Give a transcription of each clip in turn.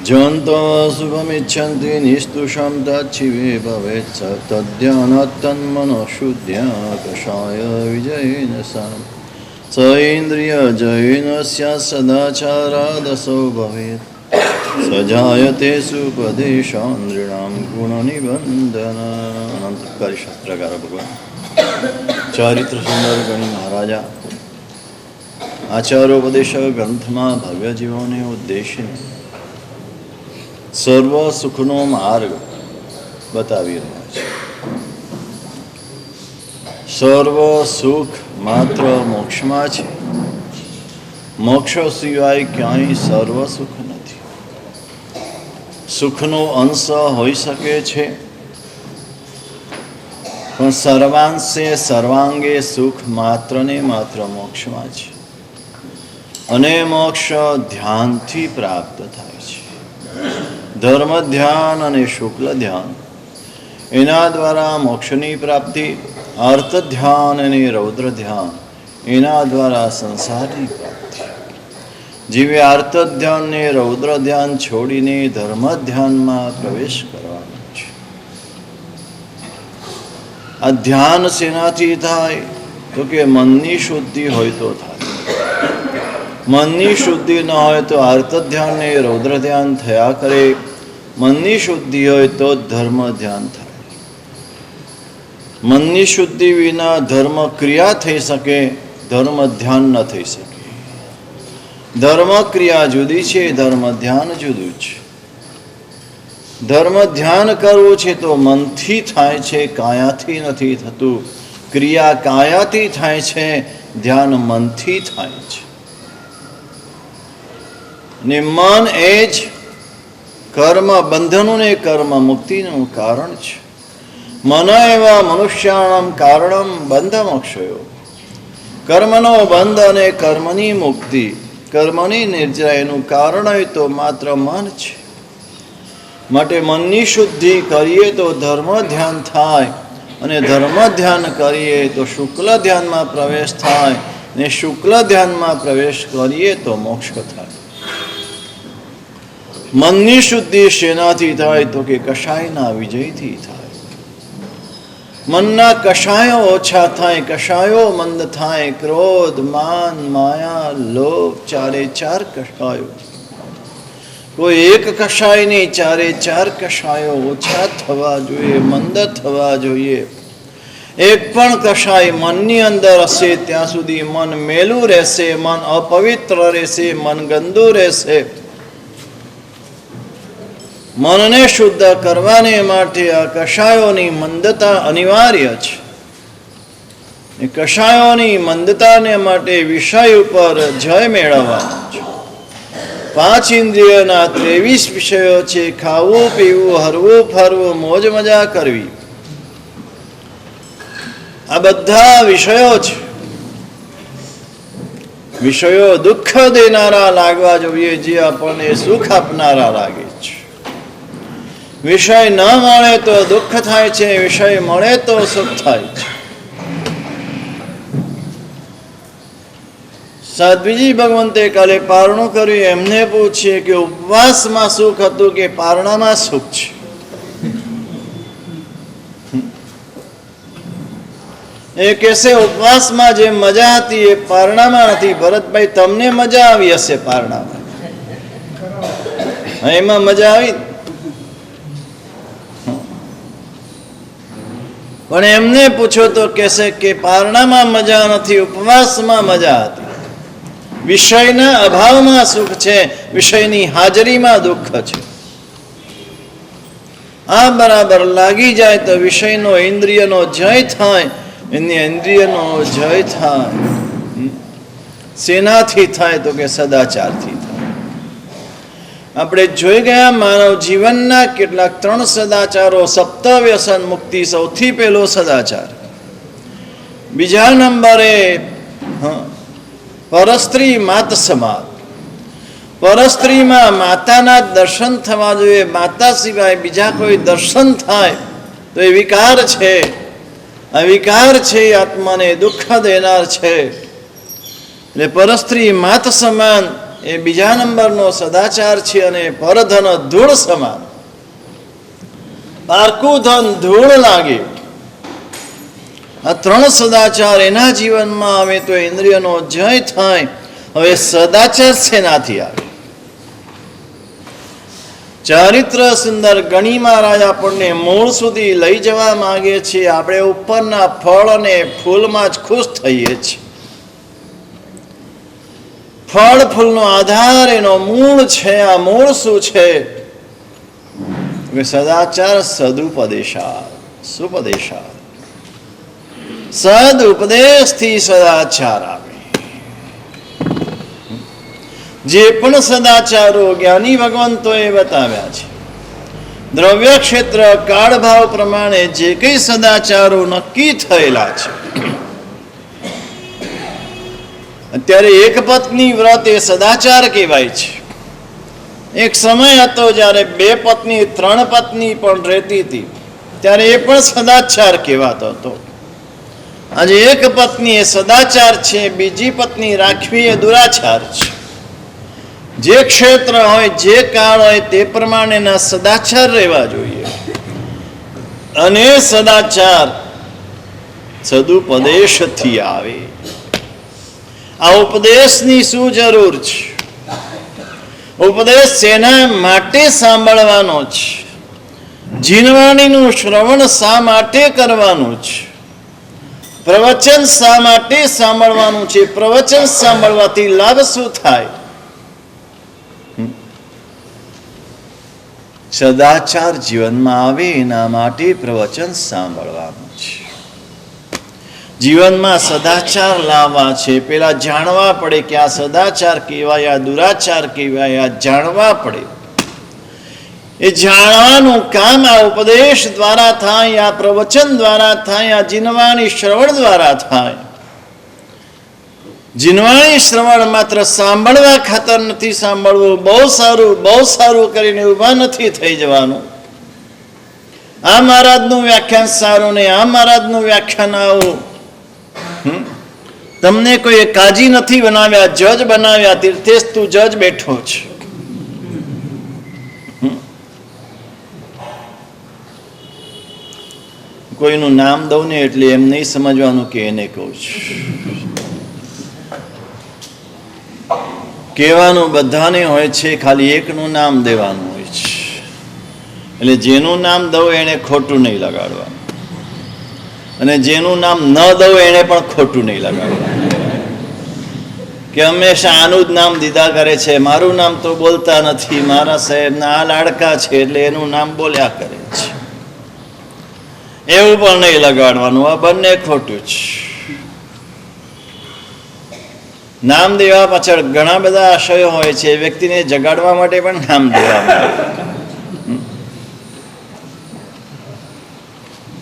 જંતો શુભમિચ્છન્તિ નિસ્તુષં તચ્છિવે ભવેત્સ તદ્ધ્યાનતન્મનો શુદ્ધ્યા કષાય વિજયેન સમ સ ઇન્દ્રિયજયેન સ્યાત્ સદાચારાદસૌ ભવેत् સજાયતે સુપદેશાન્દ્રિણાં ગુણનિબંધન. અનંતકારી શાસ્ત્રકાર ભગવાન ચારિત્ર સુંદર ગણી મહારાજા આચાર્યોપદેશક ગ્રંથમાં ભવ્ય જીવોને ઉદ્દેશીને સર્વ સુખનો માર્ગ બતાવી રહ્યા છે. સર્વ સુખ માત્ર મોક્ષમાં છે. મોક્ષ સિવાય ક્યાંય સર્વ સુખ નથી. સુખનો અંશ હોઈ શકે છે, પણ સર્વાંશે સર્વાંગે સુખ માત્ર ને માત્ર મોક્ષમાં છે. અને મોક્ષ ધ્યાનથી પ્રાપ્ત થાય છે. ધર્મ ધ્યાન અને શુક્લ ધ્યાન એના દ્વારા મોક્ષની પ્રાપ્તિ, અર્થ ધ્યાન અને રૌદ્ર ધ્યાન એના દ્વારા સંસારની પ્રાપ્તિ. જીવે અર્થ ધ્યાન ને રૌદ્ર ધ્યાન છોડીને ધર્મ ધ્યાનમાં પ્રવેશ કરવાનો છે. આ ધ્યાન શેનાથી થાય તો કે મનની શુદ્ધિ હોય તો થાય. મનની શુદ્ધિ ન હોય તો અર્થ ધ્યાન ને રૌદ્ર ધ્યાન થયા કરે. મનની શુદ્ધિ હોય તો ધર્મ ધ્યાન થાય. મનની શુદ્ધિ વિના ધર્મ ક્રિયા થઈ શકે, ધર્મ ધ્યાન ન થઈ શકે. ધર્મ ક્રિયા જુદી છે, ધર્મ ધ્યાન જુદું છે. ધર્મ ધ્યાન કરવું છે તો મનથી થાય છે, કાયાથી નથી થતું. ક્રિયા કાયાથી થાય છે, ધ્યાન મનથી થાય છે. ને મન એ જ કર્મ બંધનું ને કર્મ મુક્તિનું કારણ છે. મન એવા મનુષ્યાણામ કારણમ બંધ મોક્ષયો. કર્મનો બંધ અને કર્મની મુક્તિ, કર્મની નિર્જરાયનું કારણ હોય તો માત્ર મન છે. માટે મનની શુદ્ધિ કરીએ તો ધર્મ ધ્યાન થાય, અને ધર્મ ધ્યાન કરીએ તો શુક્લ ધ્યાનમાં પ્રવેશ થાય, ને શુક્લ ધ્યાનમાં પ્રવેશ કરીએ તો મોક્ષ થાય. મનની શુદ્ધિ શેનાથી થાય તો કે કષાયના વિજયથી થાય. મનના કષાયો ઓછા થાય, કષાયો મંદ થાય. ક્રોધ, માન, માયા, લોભ, ચારે ચાર કષાયો. કોઈ એક કષાય નહીં, ચારે ચાર કષાયો ઓછા થવા જોઈએ, મંદ થવા જોઈએ. એક પણ કષાય મનની અંદર હશે ત્યાં સુધી મન મેલું રહેશે, મન અપવિત્ર રહેશે, મન ગંદુ રહેશે. મનને શુદ્ધ કરવાને માટે આ કષાયોની મંદતા અનિવાર્ય છે. કષાયોની મંદતાને માટે વિષય ઉપર જય મેળવવાનો છે. 5 ઇન્દ્રિયોના 23 વિષયો છે. ખાવું, પીવું, હરવું, ફરવું, મોજ મજા કરવી, આ બધા વિષયો છે. વિષયો દુઃખ દેનારા લાગવા જોઈએ, જે આપણને સુખ આપનારા લાગે છે. વિષય ન મળે તો દુઃખ થાય છે, વિષય મળે તો સુખ થાય છે. સાધ્વીજી ભગવંતે કાલે પારણું કર્યું. એમને પૂછીએ કે ઉપવાસમાં સુખ હતું કે પારણામાં સુખ છે? એ કહેશે ઉપવાસમાં જે મજા હતી એ પારણામાં નથી. ભરતભાઈ, તમને મજા આવી હશે પારણામાં, એમાં મજા આવી. પણ એમને પૂછો તો કહેશે કે પારણામાં મજા નથી, ઉપવાસમાં મજા હતી. વિષયના અભાવમાં સુખ છે, વિષયની હાજરીમાં દુઃખ છે. આ બરાબર લાગી જાય તો વિષયનો ઇન્દ્રિયનો જય થાય. એની ઇન્દ્રિયનો જય થાય શેનાથી થાય તો કે સદાચારથી થાય. આપણે જોઈ ગયા માનવ જીવનના કેટલાક 3 સદાચારો. સપ્ત વ્યસન મુક્તિ સૌથી પહેલો સદાચાર. બીજા નંબરે પરસ્ત્રી માત સમાદ. પરસ્ત્રીમાં માતાના દર્શન થવા જોઈએ. માતા સિવાય બીજા કોઈ દર્શન થાય તો એ વિકાર છે. આ વિકાર છે, આત્માને દુઃખ દેનાર છે. એટલે પરસ્ત્રી માત સમાન એ બીજા નંબરનો સદાચાર છે અને પરધન ધૂળ સમાન. પારકું ધન ધૂળ લાગે. આ ત્રણ સદાચાર એના જીવનમાં આવે તો ઇન્દ્રિયનો જય થાય. હવે સદાચાર શેનાથી આવે? ચારિત્ર સુંદર ગણી મહારાજ આપણને મૂળ સુધી લઈ જવા માંગે છે. આપણે ઉપરના ફળ અને ફૂલમાં જ ખુશ થઈએ છીએ. ફળ ફૂલનો આધાર એનો મૂળ છે. આ મૂળ શું છે? સદાચાર સદુપદેશા. સુપદેશા. સદુપદેશથી સદાચાર આવે. જે પણ સદાચારો જ્ઞાની ભગવંતોએ બતાવ્યા છે, દ્રવ્ય ક્ષેત્ર કાળ ભાવ પ્રમાણે જે કઈ સદાચારો નક્કી થયેલા છે, અત્યારે એક પત્ની વ્રત એ સદાચાર કહેવાય છે. એક સમય હતો જ્યારે 2 પત્ની 3 પત્ની પણ રહેતી હતી, ત્યારે એ પણ સદાચાર કહેવાતો હતો. આજે એક પત્ની એ સદાચાર છે, બીજી પત્ની રાખવી એ દુરાચાર છે. જે ક્ષેત્ર હોય, જે કાળ હોય તે પ્રમાણેના સદાચાર રહેવા જોઈએ. અને સદાચાર સદુપદેશથી આવે. આ ઉપદેશની શું જરૂર છે? ઉપદેશ શેના માટે સાંભળવાનો છે? જીનવાણીનું શ્રવણ શા માટે કરવાનું છે? પ્રવચન શા માટે સાંભળવાનું છે? પ્રવચન સાંભળવાથી લાભ શું થાય? સદાચાર જીવનમાં આવે એના માટે પ્રવચન સાંભળવાનું છે. જીવનમાં સદાચાર લાવવા છે. પેલા જાણવા પડે કે આ સદાચાર કહેવાય, આ દુરાચાર કહેવાય. આ જાણવા પડે. એ જાણવાનું કામ આ ઉપદેશ દ્વારા થાય, આ પ્રવચન દ્વારા થાય, આ જીનવાણી શ્રવણ દ્વારા થાય. જીનવાણી શ્રવણ માત્ર સાંભળવા ખાતર નથી સાંભળવું. બહુ સારું કરીને ઊભા નથી થઈ જવાનું. આ મહારાજનું વ્યાખ્યાન સારું ને આ મહારાજનું વ્યાખ્યાન આવું. તમને કોઈ કાજી નથી બનાવ્યા, જજ બનાવ્યા. તીર્થેશ તું જજ બેઠો છે. કોઈનું નામ દઉં ને એટલે એમ નહીં સમજવાનું કે એને કહું છું. કહેવાનું બધાને હોય છે, ખાલી એકનું નામ દેવાનું હોય છે. એટલે જેનું નામ દઉં એને ખોટું નહીં લગાડવાનું, અને જેનું નામ ન દઉં એને પણ ખોટું નહીં લગાડવાનું. કે હંમેશા આનું જ નામ દીધા કરે છે, મારું નામ તો બોલતા નથી, મારા સાહેબના આ લાડકા છે એટલે એનું નામ બોલ્યા કરે છે, એવું પણ નહીં લગાડવાનું. આ બંને ખોટું છે. નામ દેવા પાછળ ઘણા બધા આશયો હોય છે. વ્યક્તિને જગાડવા માટે પણ નામ દેવા,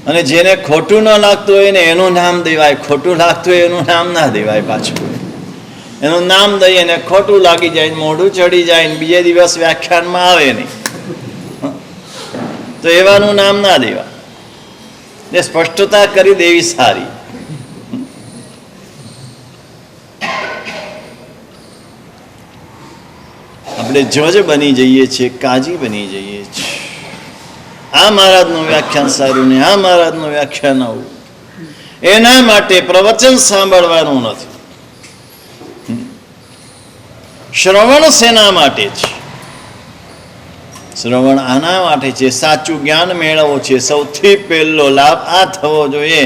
અને જેને ખોટું ન લાગતું હોય ને એનું નામ દેવાય, ખોટું લાગતું હોય એનું નામ ના દેવાય. પાછું એનું નામ દઈએ ને ખોટું લાગી જાય, મોઢું ચડી જાય, બીજે દિવસ વ્યાખ્યાનમાં આવે નહીં, તો એવાનું નામ ના દેવા. એ સ્પષ્ટતા કરી દેવી સારી. આપણે જજ બની જઈએ છીએ, કાજી બની જઈએ છીએ. આ મહારાજનું વ્યાખ્યાન સારું ને આ મહારાજનું વ્યાખ્યાન આવું. એના માટે પ્રવચન સાંભળવાનું નથી. શ્રવણ શેના માટે છે? શ્રવણ આના માટે છે, સાચું જ્ઞાન મેળવવું છે. સૌથી પહેલો લાભ આ થવો જોઈએ,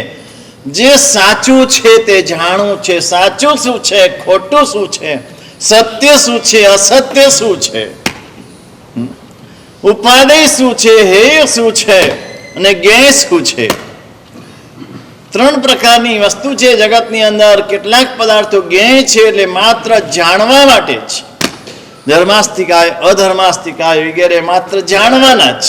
જે સાચું છે તે જાણવું છે. સાચું શું છે, ખોટું શું છે, સત્ય શું છે, અસત્ય શું છે, ઉપાદેય શું છે, હેય શું છે, અને જ્ઞેય શું છે. 3 પ્રકારની વસ્તુ છે જગતની અંદર. કેટલાક પદાર્થો જ્ઞેય છે એટલે માત્ર જાણવા માટે છે. ધર્માસ્તિકાય, અધર્માસ્તિકાય વગેરે માત્ર જાણવાના જ.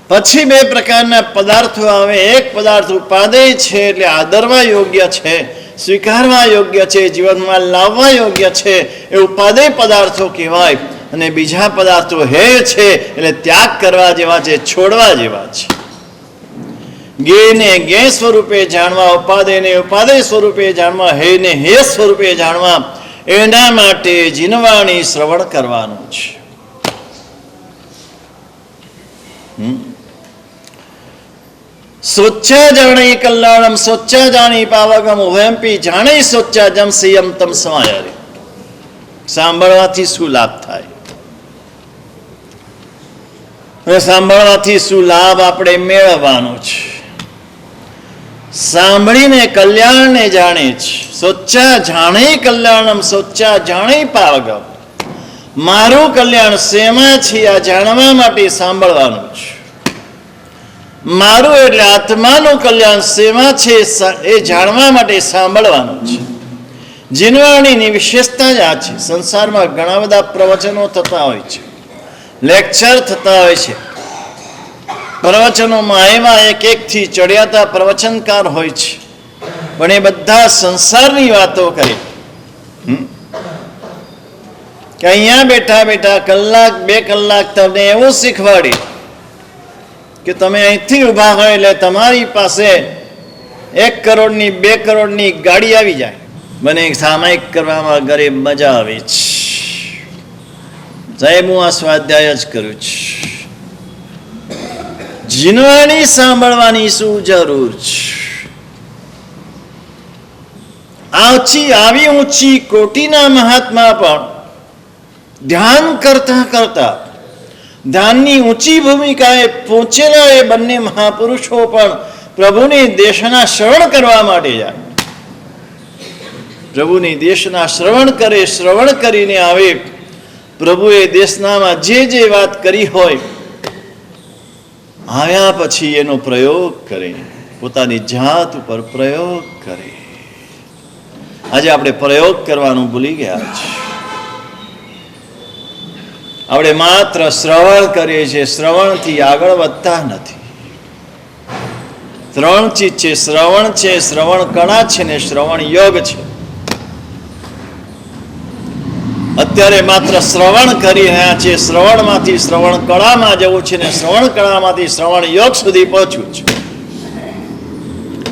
પછી 2 પ્રકારના પદાર્થો આવે. એક પદાર્થ ઉપાદેય છે એટલે આદરવા યોગ્ય છે, સ્વીકારવા યોગ્ય છે, જીવનમાં લાવવા યોગ્ય છે, એ ઉપાદેય પદાર્થો કહેવાય. અને બીજા પદાર્થો હેય છે એટલે ત્યાગ કરવા જેવા છે, છોડવા જેવા છે. ગેને ગે સ્વરૂપે જાણવા, ઉપાદેયને ઉપાદેય સ્વરૂપે જાણવા, હેને હે સ્વરૂપે જાણવા, એના માટે જીનવાણી શ્રવણ કરવાનું છે. સોચ્ચા જાણી કલ્યાણમ સોચ્ચા જાણી પાવગમ ઉભયંપી જાણી સોચ્ચા જમ સિયમ તમ સમાયારી. સાંભળવાથી શું લાભ થાય, સાંભળવાથી શું લાભ આપણે મેળવવાનો છે? સાંભળીને કલ્યાણને જાણે છે. સોચ્ચા જાણે કલ્યાણમ સોચ્ચા જાણે પાવગમ. મારું કલ્યાણ શેમાં છે આ જાણવા માટે સાંભળવાનું છે. મારું એટલે આત્માનું કલ્યાણ શેમાં છે એ જાણવા માટે સાંભળવાનું છે. જીનવાણીની વિશેષતા જ આ છે. સંસારમાં ઘણા બધા પ્રવચનો થતા હોય છે, લેક્ચર થતા હોય છે. પ્રવચનોમાં એવા એક એકથી ચડિયાતા પ્રવચનકાર હોય છે, પણ એ બધા સંસારની વાતો કરે કે અહીંયા બેઠા બેઠા કલાક બે કલાક તમને એવું શીખવાડી કે તમે અહીંથી ઊભા હોય એટલે તમારી પાસે 1 કરોડની 2 કરોડની ગાડી આવી જાય. મને સામાયિક કરવામાં ગરીબ મજા આવે છે. સાહેબ, હું આ સ્વાધ્યાય જ કરું છું. જીનવાણી સાંભળવાની શું જરૂર છે? આવી ઊંચી કોટીના મહાત્મા પણ ધ્યાન કરતા કરતા ધ્યાનની ઊંચી ભૂમિકાએ પહોંચેલા એ બંને મહાપુરુષો પણ પ્રભુની દેશના શ્રવણ કરવા માટે જાય. પ્રભુની દેશના શ્રવણ કરે, શ્રવણ કરીને આવે. પ્રભુએ દેશનામાં જે વાત કરી હોય આવ્યા પછી એનો પ્રયોગ કરે, પોતાની જાત ઉપર પ્રયોગ કરે. આજે આપણે પ્રયોગ કરવાનું ભૂલી ગયા છે. આપણે માત્ર શ્રવણ કરીએ છીએ, શ્રવણથી આગળ વધતા નથી. 3 ચીજ છે: શ્રવણ છે, શ્રવણ કળા છે ને શ્રવણ યોગ છે. અત્યારે માત્ર શ્રવણ કરી રહ્યા છે, શ્રવણમાંથી શ્રવણ કળામાં જવું છે ને શ્રવણ કળામાંથી શ્રવણ યોગ સુધી પહોંચવું છે.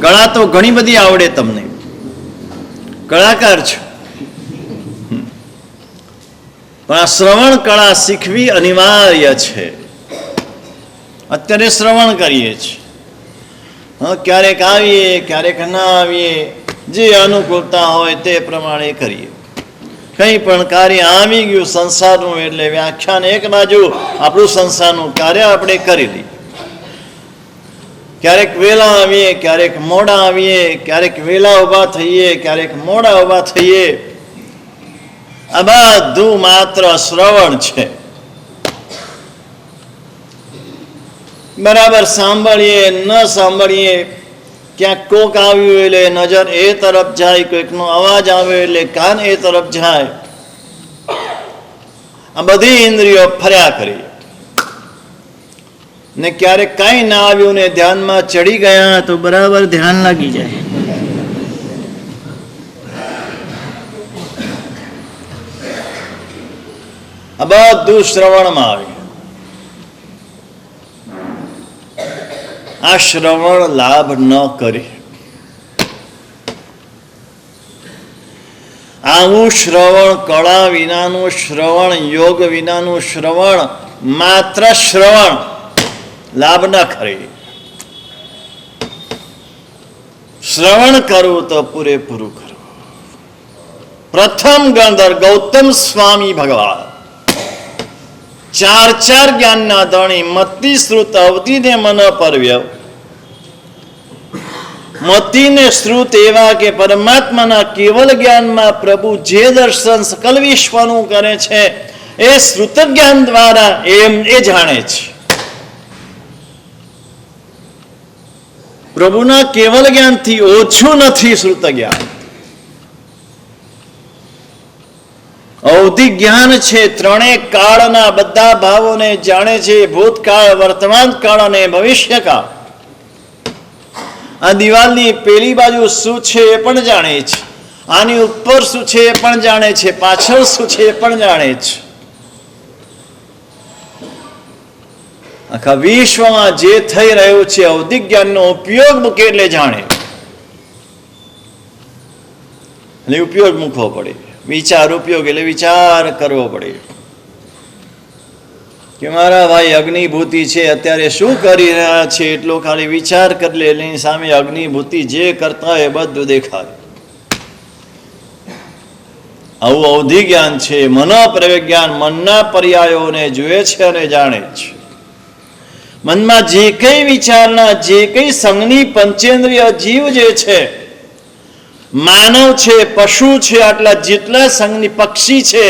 કળા તો ઘણી બધી આવડે, તમને કળાકાર છો, પણ આ શ્રવણ કળા શીખવી અનિવાર્ય છે. અત્યારે શ્રવણ કરીએ છીએ, ક્યારેક આવીએ ક્યારેક ના આવીએ, જે અનુકૂળતા હોય તે પ્રમાણે કરીએ. કંઈ પણ કાર્ય આવી ગયું સંસારનું એટલે વ્યાખ્યાન એક બાજુ, આપણું સંસારનું કાર્ય આપણે કરી લઈએ. ક્યારેક વહેલા આવીએ ક્યારેક મોડા આવીએ, ક્યારેક વહેલા ઊભા થઈએ ક્યારેક મોડા ઊભા થઈએ. આ બધું માત્ર શ્રવણ છે. બરાબર સાંભળીએ ન સાંભળીએ, ક્યાંક કોક આવ્યું એટલે નજર એ તરફ જાય, કોઈકનો અવાજ આવ્યો એટલે કાન એ તરફ જાય. આ બધી ઇન્દ્રિયો ફર્યા કરી ને ક્યારેક કાંઈ ના આવ્યું ને ધ્યાનમાં ચડી ગયા તો બરાબર ધ્યાન લાગી જાય. આ બધું શ્રવણમાં આવે. આ શ્રવણ લાભ ન કરી, આવું શ્રવણ કળા વિનાનું શ્રવણ, યોગ વિનાનું શ્રવણ, માત્ર શ્રવણ લાભ ન ખરી. શ્રવણ કરવું તો પૂરેપૂરું કરવું. પ્રથમ ગણધર ગૌતમ સ્વામી ભગવાન 4 જ્ઞાનના ધણી, મતિ શ્રુત અવધિને મન પરવ્યવ. મતિને શ્રુત એવા કે પરમાત્માના કેવલ જ્ઞાનમાં પ્રભુ જે દર્શન સકલ વિશ્વનું કરે છે એ શ્રુત જ્ઞાન દ્વારા એ જાણે છે. પ્રભુના કેવલ જ્ઞાનથી ઓછું નથી શ્રુત જ્ઞાન. અવધિ જ્ઞાન છે, 3 કાળના બધા ભાવોને જાણે છે, ભૂતકાળ, વર્તમાન કાળ અને ભવિષ્યકાળ. આ દિવાલની પેલી બાજુ શું છે એ પણ જાણે છે, આની ઉપર શું છે એ પણ જાણે છે, પાછળ શું છે એ પણ જાણે છે. આખા વિશ્વમાં જે થઈ રહ્યું છે અવધિક જ્ઞાનનો ઉપયોગ મૂકે એટલે જાણે. એટલે ઉપયોગ મૂકવો પડે. વિચાર ઉપયોગ એટલે વિચાર કરવો પડે કે મારા ભાઈ અગ્નિભૂતિ છે અત્યારે શું કરી રહ્યા છે એટલો ખાલી વિચાર કરી લે એની સામે અગ્નિભૂતિ જે કરતા હોય બધું દેખાય. આવું અવધિ જ્ઞાન છે. મનોપ્રવેગ જ્ઞાન મનના પર્યાયોને જુએ છે અને જાણે છે. મનમાં જે કઈ વિચારના જે કઈ સંગની પંચેન્દ્રિય જીવ જે છે, માનવ છે, પશુ છે, આટલા જેટલા સંઘની પક્ષી છે,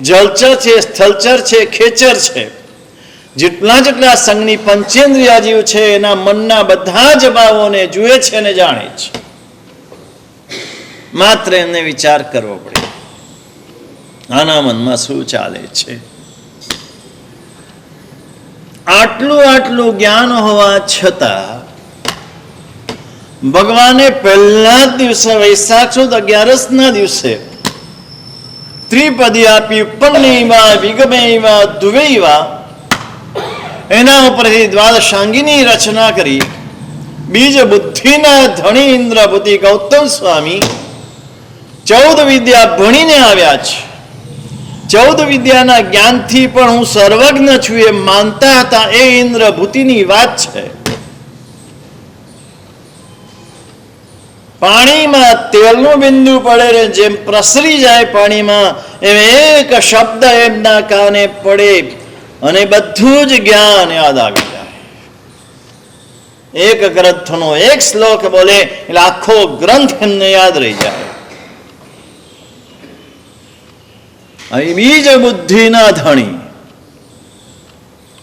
જલચર છે, સ્થલચર છે, ખેચર છે, જેટલા જેટલા સંઘની પંચેન્દ્રિય જીવ છે એના મનના બધા જ ભાવોને જુએ છે અને જાણે છે. માત્ર એમને વિચાર કરવો પડે આના મનમાં શું ચાલે છે. આટલું જ્ઞાન હોવા છતાં ભગવાને પહેલા દિવસે વૈશાખ સુદ 11ના દિવસે ત્રિપદી આપી. ઉપન્નૈવા વિગમૈવા ધ્રુવૈવા એના ઉપરથી દ્વાદશાંગીની રચના કરી. બીજ બુદ્ધિના ધણી ઇન્દ્રપતિ ગૌતમ સ્વામી 14 વિદ્યા ભણીને આવ્યા છે. 14 વિદ્યાના જ્ઞાનથી પણ હું સર્વજ્ઞ છું એ માનતા હતા. એ ઇન્દ્રભૂતિની વાત છે. પાણીમાં તેલનું બિંદુ પડે ને જેમ પ્રસરી જાય પાણીમાં એમ એક શબ્દ એમના કાને પડે અને બધું જ જ્ઞાન યાદ આવી જાય. એક ગ્રંથનો એક શ્લોક બોલે એટલે આખો ગ્રંથ એમને યાદ રહી જાય. અહીં બીજ બુદ્ધિના ધણી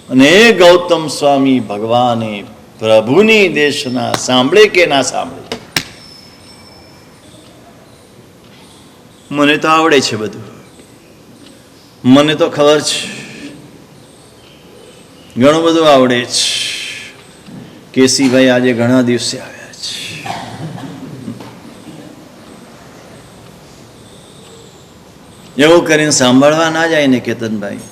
અને એ ગૌતમ સ્વામી ભગવાને પ્રભુની દેશના સાંભળે કે ના સાંભળે. મને તો આવડે છે બધું, મને તો ખબર છે, ઘણું બધું આવડે છે. કેસીભાઈ આજે ઘણા દિવસે આવ્યા છે. એવું કરીને સાંભળવા ના જાય ને કેતનભાઈ.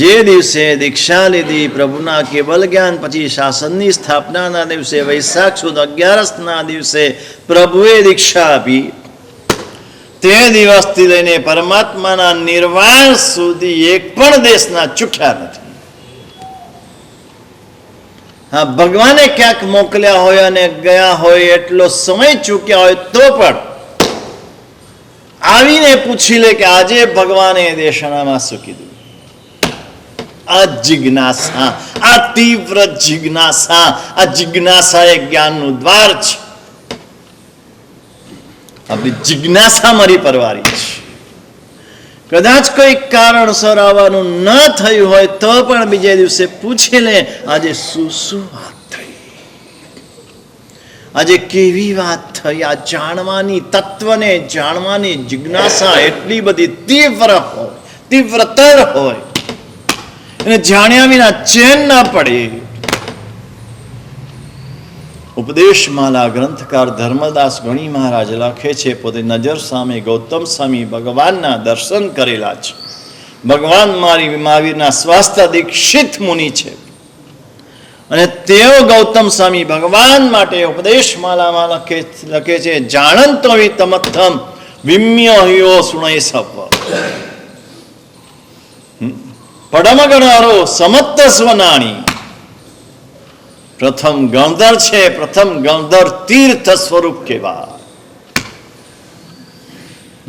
જે દિવસે દીક્ષા લીધી પ્રભુના કેવલ જ્ઞાન પછી શાસનની સ્થાપનાના દિવસે વૈશાખ સુદ 11ના દિવસે પ્રભુએ દીક્ષા આપી. તે દિવસથી લઈને પરમાત્માના નિર્વાણ સુધી એક પણ દેશના ચૂક્યા નથી. હા, ભગવાને ક્યાંક મોકલ્યા હોય અને ગયા હોય એટલો સમય ચૂક્યા હોય તો પણ આવીને પૂછી લે કે આજે ભગવાને દેશનામાં શું કીધું. આ જિજ્ઞાસા, આ તીવ્ર જિજ્ઞાસા, આ જિજ્ઞાસા એ જ્ઞાનનું દ્વાર છે. આપણી જિજ્ઞાસા મારી પરવારી છે. કદાચ કોઈ કારણસર આવવાનું ન થયું હોય તો પણ બીજે દિવસે પૂછી લે આજે શું વાત થઈ, આજે કેવી વાત થઈ. આ જાણવાની, તત્વને જાણવાની જિજ્ઞાસા એટલી બધી તીવ્રતર હોય અને જાણ્યા વિના ચેન ના પડે. ઉપદેશમાલા ગ્રંથકાર ધર્મદાસ ગણી મહારાજ લખે છે, પોતે નજર સામે ગૌતમ સ્વામી ભગવાનના દર્શન કરેલા છે. ભગવાન મહાવીરના સ્વાસ્થ્ય દીક્ષિત મુનિ છે અને તેઓ ગૌતમ સ્વામી ભગવાન માટે ઉપદેશમાલામાં લખે છે, જાણંતો તમથમ વિમ્ય હ્યો સુણય સપ પડમગણારો સમત્ત સ્વનાણી. પ્રથમ ગણધર છે, પ્રથમ ગણધર તીર્થ સ્વરૂપ કેવા.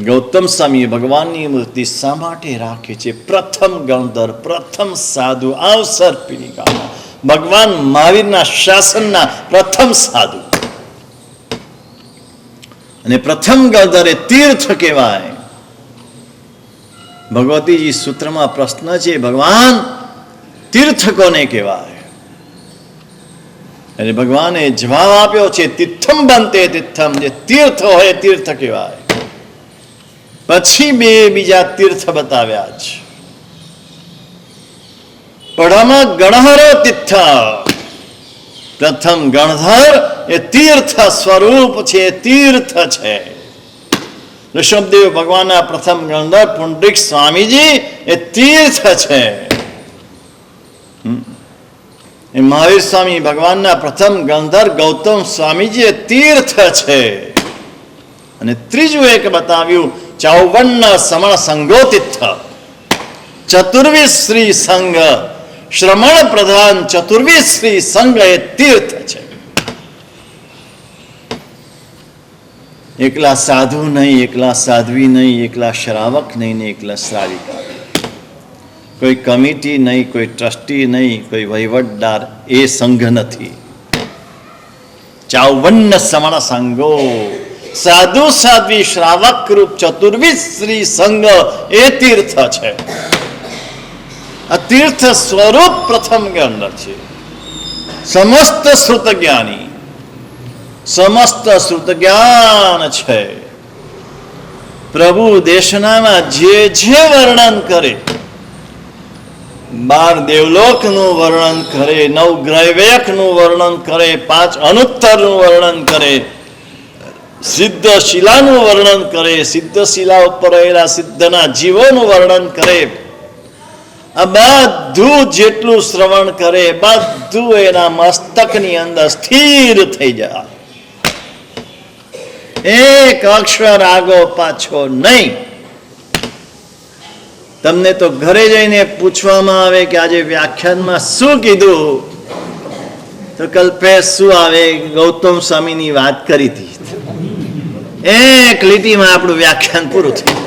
ગૌતમ સ્વામી ભગવાનની મૂર્તિ શા માટે રાખે છે? પ્રથમ ગણધર, પ્રથમ સાધુ, અવસર પીડિકામાં ભગવાન મહાવીરના શાસનના પ્રથમ સાધુ અને પ્રથમ ગણધર એ તીર્થ કહેવાય. ભગવતીજી સૂત્રમાં પ્રશ્ન છે, ભગવાન તીર્થ કોને કહેવાય? એટલે ભગવાને જવાબ આપ્યો છે, તીર્થમ બનતે તીર્થમ, જે તીર્થ હોય તીર્થ કહેવાય. પછી બીજા તીર્થ બતાવ્યા છે. પઢમાં ગણહરો તીર્થ, પ્રથમ ગણધર એ તીર્થ સ્વરૂપ છે, તીર્થ છે. ઋષભદેવ ભગવાનના પ્રથમ ગણધર પુંડરીક સ્વામીજી એ તીર્થ છે. એ મહાવીર સ્વામી ભગવાનના પ્રથમ ગંધર ગૌતમ સ્વામીજી એ તીર્થ છે. અને ત્રીજું એક બતાવ્યું 54 સમણ સંગોતિથ, ચતુર્વિધ શ્રી સંઘ, શ્રમણ પ્રધાન ચતુર્વિધ શ્રી સંઘ એ તીર્થ છે. એકલા સાધુ નહીં, એકલા સાધ્વી નહીં, એકલા શ્રાવક નહીં ને એકલા શ્રાવિકા, કોઈ કમિટી નહીં, કોઈ ટ્રસ્ટી નહીં, કોઈ વહીવટદાર, એ સંઘ નથી. 54 સમણ સંઘો, સાધુ સાધ્વી શ્રાવક રૂપ ચતુર્વિધ શ્રી સંઘ એ તીર્થ છે. આ તીર્થ સ્વરૂપ પ્રથમ ગંધર છે. સમસ્ત શ્રુત જ્ઞાની, સમસ્ત શ્રુત જ્ઞાન છે. પ્રભુ દેશનામાં જે જે વર્ણન કરે, 12 દેવલોકનું વર્ણન કરે, 9 ગ્રહવ્યકનું વર્ણન કરે, 5 અનુત્તરનું વર્ણન કરે, સિદ્ધ શિલાનું વર્ણન કરે, સિદ્ધ શિલા ઉપર રહેલા સિદ્ધના જીવોનું વર્ણન કરે, આ બધું જેટલું શ્રવણ કરે બધું એના મસ્તકની અંદર સ્થિર થઈ જાય. એક અક્ષર આગો પાછો નહીં. તમને તો ઘરે જઈને પૂછવામાં આવે કે આજે વ્યાખ્યાનમાં શું કીધું, તો કલ્પેશ શું આવે, ગૌતમ સ્વામીની વાત કરી હતી. એક લીટીમાં આપણું વ્યાખ્યાન પૂરું થયું.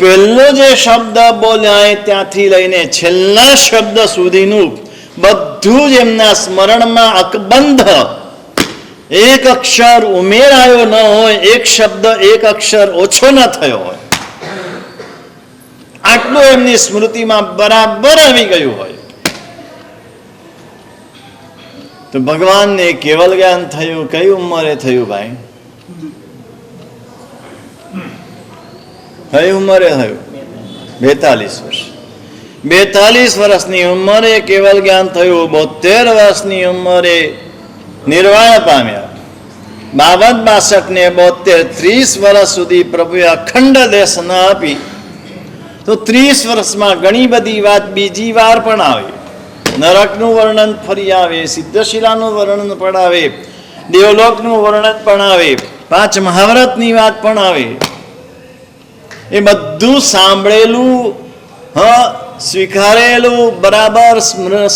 પહેલો જે શબ્દ બોલ્યા ત્યાંથી લઈને છેલ્લા શબ્દ સુધીનું બધું જ એમના સ્મરણમાં અકબંધ, એક અક્ષર ઉમેરાયો ન હોય, એક શબ્દ એક અક્ષર ઓછો ન થયો હોય, આટલું એમની સ્મૃતિમાં બરાબર આવી ગયું હોય. તો ભગવાનને કેવલ જ્ઞાન થયું કઈ ઉંમરે થયું ભાઈ? કઈ ઉંમરે થયું? 42 વર્ષ. 42 વર્ષની ઉંમરે કેવલ જ્ઞાન થયું. 72 વર્ષની ઉંમરે નિર્વાણ પામ્યા. 52 ને 72, 30 વર્ષ સુધી પ્રભુએ અખંડ દેશના આપી. તો 30 વર્ષમાં ઘણી બધી વાત બીજી વાર પણ આવી. નરકનું વર્ણન ફરી આવે, સિદ્ધશિલાનું વર્ણન પણ આવે, દેવલોકનું વર્ણન પણ આવે, 5 મહાવ્રતની વાત પણ આવે. એ બધું સાંભળેલું, સ્વીકારેલું, બરાબર